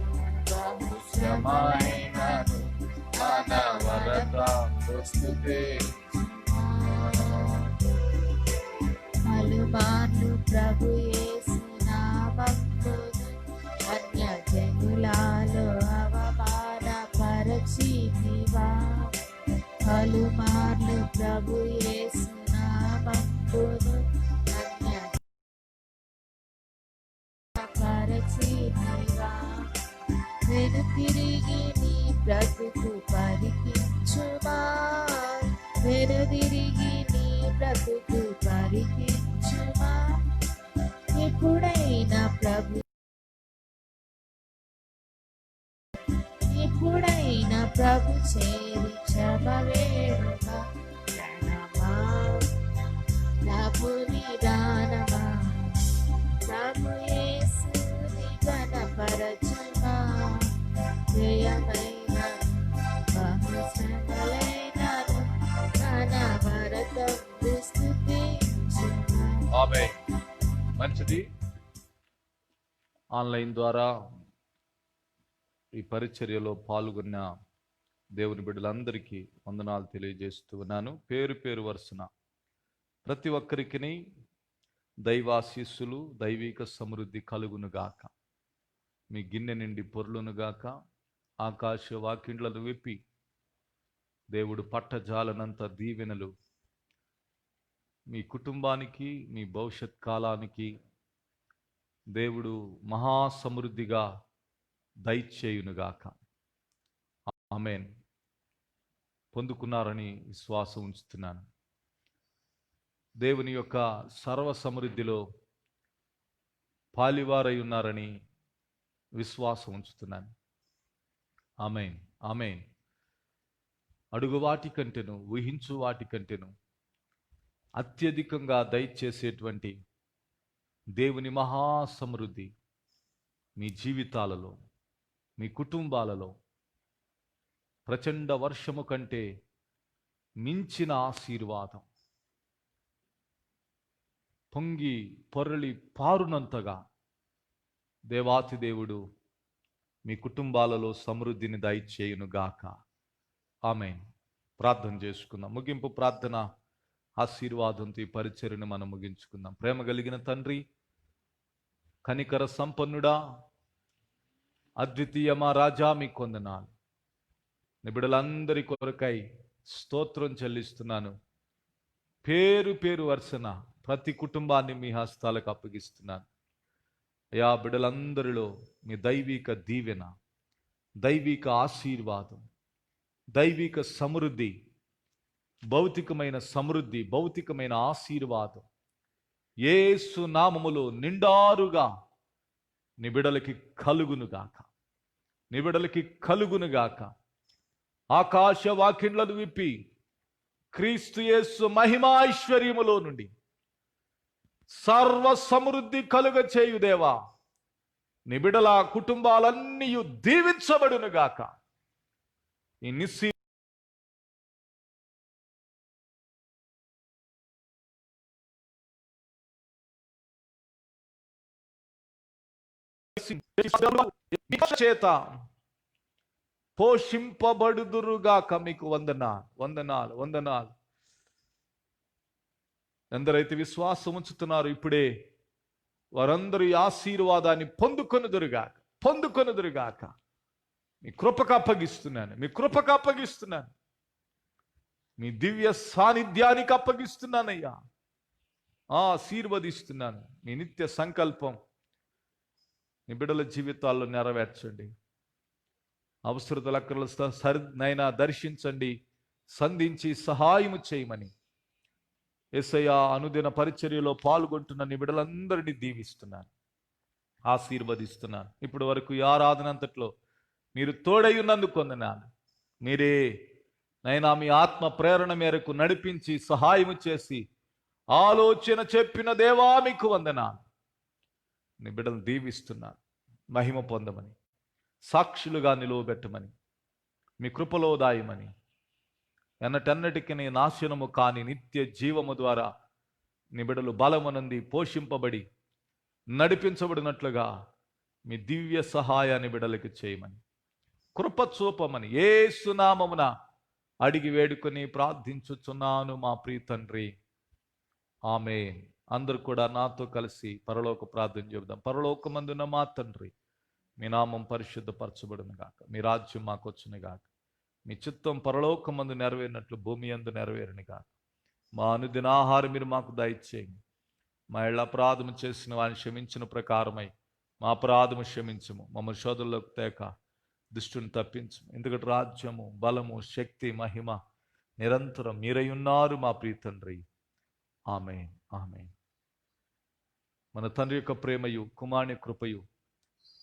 బహుశ్రమలైనను అనవరతంబు స్తుతించుమా. పలుమార్లు ప్రభు యేసు నామమును అన్యజనులలో అవమానపరచితివా. పలుమార్లు ప్రభు యేసు నామమును అన్యజనులపరచితివా. వెనుతిరిగి నీ బ్రతుకు పరికించుమా, వెనుదిరిగి నీ బ్రతుకు పరికించుమా. ఎప్పుడైనా ప్రభు ఎప్పుడైనా ప్రభు చేరి క్షమవేడుమా. ప్రణమా ప్రభుని దానమా, ప్రభు యేసుని గణపరచుమా. జయమైన బహుశ్రమలైనను అనవరతంబు స్తుతించుమా. ఆమేన్. మంచిది. ఆన్లైన్ ద్వారా ఈ పరిచర్యలో పాల్గొన్న దేవుని బిడ్డలందరికీ వందనాలు తెలియజేస్తూ ఉన్నాను. పేరు పేరు వరుసన ప్రతి ఒక్కరికి దైవాశీస్సులు, దైవిక సమృద్ధి కలుగునుగాక. మీ గిన్నె నిండి పొర్లునుగాక. ఆకాశ వాకిండ్లను విప్పి దేవుడు పట్టజాలనంత దీవెనలు మీ కుటుంబానికి, మీ భవిష్యత్ కాలానికి దేవుడు మహాసమృద్ధిగా దయచేయునుగాక. ఆమేన్. పొందుకున్నారని విశ్వాసం ఉంచుతున్నాను. దేవుని యొక్క సర్వ సమృద్ధిలో పాలివారై ఉన్నారని విశ్వాసం ఉంచుతున్నాను. ఆమేన్, ఆమేన్. అడుగు వాటి కంటేను, ఊహించు వాటి కంటేను అత్యధికంగా దయచేసేటువంటి దేవుని మహాసమృద్ధి మీ జీవితాలలో, మీ కుటుంబాలలో ప్రచండ వర్షము కంటే మించిన ఆశీర్వాదం పొంగి పొరలి పారునంతగా దేవాతి దేవుడు మీ కుటుంబాలలో సమృద్ధిని దయచేయును గాక. ఆమేన్. ప్రార్థన చేసుకుందాం. ముగింపు ప్రార్థన ఆశీర్వాదంతో ఈ పరిచర్యను మనం ముగించుకుందాం. ప్రేమ కలిగిన తండ్రి, కనికర సంపన్నుడా, అద్వితీయ మా రాజా, మీకు వందనాలు. నీ బిడ్డలందరి కొరకై స్తోత్రం చెల్లిస్తున్నాను. పేరు పేరు వరుసన ప్రతి కుటుంబాన్ని మీ హస్తాలకు అప్పగిస్తున్నాను. అయా, బిడ్డలందరిలో మీ దైవిక దీవెన, దైవిక ఆశీర్వాదం, దైవిక సమృద్ధి, భౌతికమైన సమృద్ధి, భౌతికమైన ఆశీర్వాదం యేసు నామములో నిండారుగా నీ బిడ్డలకి కలుగునుగాక, నీ బిడ్డలకి కలుగునుగాక. ఆకాశ వాకిండ్లను విప్పి క్రీస్తు యేసు మహిమైశ్వర్యములో నుండి సర్వ సమృద్ధి కలుగ చేయు దేవా. నీ బిడ్డల కుటుంబాలన్నీ దీవించబడునుగాక. ఈ నిస్సి చేత పోషింపబడుదురుగాక. మీకు వందనాలు, వందనాలు, వందనాలు. ఎందరైతే విశ్వాసం ఉంచుతున్నారు ఇప్పుడే వారందరూ ఈ ఆశీర్వాదాన్ని పొందుకొనుదురుగాక. మీ కృపకు అప్పగిస్తున్నాను, మీ కృపకు అప్పగిస్తున్నాను, మీ దివ్య సాన్నిధ్యానికి అప్పగిస్తున్నానయ్యా. ఆశీర్వదిస్తున్నాను. మీ నిత్య సంకల్పం నీ బిడ్డల జీవితాల్లో నెరవేర్చండి. అవసరతల నైనా దర్శించండి, సంధించి సహాయము చేయమని యేసయ్యా అనుదిన పరిచర్యలో పాల్గొంటున్న నీ బిడ్డలందరినీ దీవిస్తున్నాను, ఆశీర్వదిస్తున్నాను. ఇప్పటి వరకు ఈ ఆరాధన అంతట్లో మీరు తోడై ఉన్నందుకు వందనాలు. మీరే నైనా మీ ఆత్మ ప్రేరణ మేరకు నడిపించి సహాయము చేసి ఆలోచన చెప్పిన దేవా, మీకు వందనాలు. నీ బిడ్డలు దీవిస్తున్నాను. మహిమ పొందమని, సాక్షులుగా నిలువబెట్టమని, మీ కృపలో దాయమని, ఎన్నటన్నటికి నీ నాశనము కాని నిత్య జీవము ద్వారా నీ బిడ్డలు బలమునంది పోషింపబడి నడిపించబడినట్లుగా మీ దివ్య సహాయాన్ని బిడ్డలకి చేయమని, కృప చూపమని యేసు నామమున అడిగి వేడుకొని ప్రార్థించుచున్నాను మా ప్రియ తండ్రి. ఆమేన్. అందరూ కూడా నాతో కలిసి పరలోక ప్రార్థన చెబుదాం. పరలోకమందున్న మా తండ్రి, మీ నామం పరిశుద్ధపరచబడును గాక. మీ రాజ్యం మాకు వచ్చును గాక. మీ చిత్తం పరలోకమందు నెరవేరినట్లు భూమి యందు నెరవేరును గాక. మా అనుదిన ఆహారం మీరు మాకు దయచేయండి. మా ఇళ్ళ అపరాధము చేసిన వారిని క్షమించిన ప్రకారమై మా అపరాధము క్షమించము. మమ్మల్ని శోధనలోకి తేక దుష్టుని తప్పించము. ఎందుకంటే రాజ్యము, బలము, శక్తి, మహిమ నిరంతరం మీరై ఉన్నారు మా ప్రియ తండ్రి. ఆమేన్, ఆమేన్. మన తండ్రి యొక్క ప్రేమయు, కుమారుని కృపయు,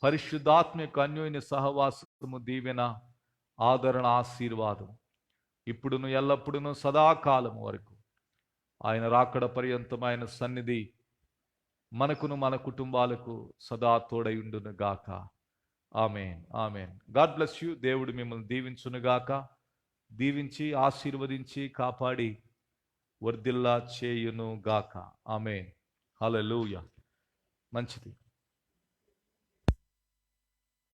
పరిశుద్ధాత్మ యొక్క అన్యోన్య సహవాసము, దీవెన, ఆదరణ, ఆశీర్వాదం ఇప్పుడును ఎల్లప్పుడును సదాకాలము వరకు ఆయన రాకడ పర్యంతం ఆయన సన్నిధి మనకును మన కుటుంబాలకు సదా తోడయుండును గాక. Amen, amen. God bless you. దేవుడు మిమ్మల్ని దీవించును గాక. దీవించి ఆశీర్వదించి కాపాడి వర్ధిల్లా చేయును గాక. ఆమేన్. హల్లెలూయా. మంచిది.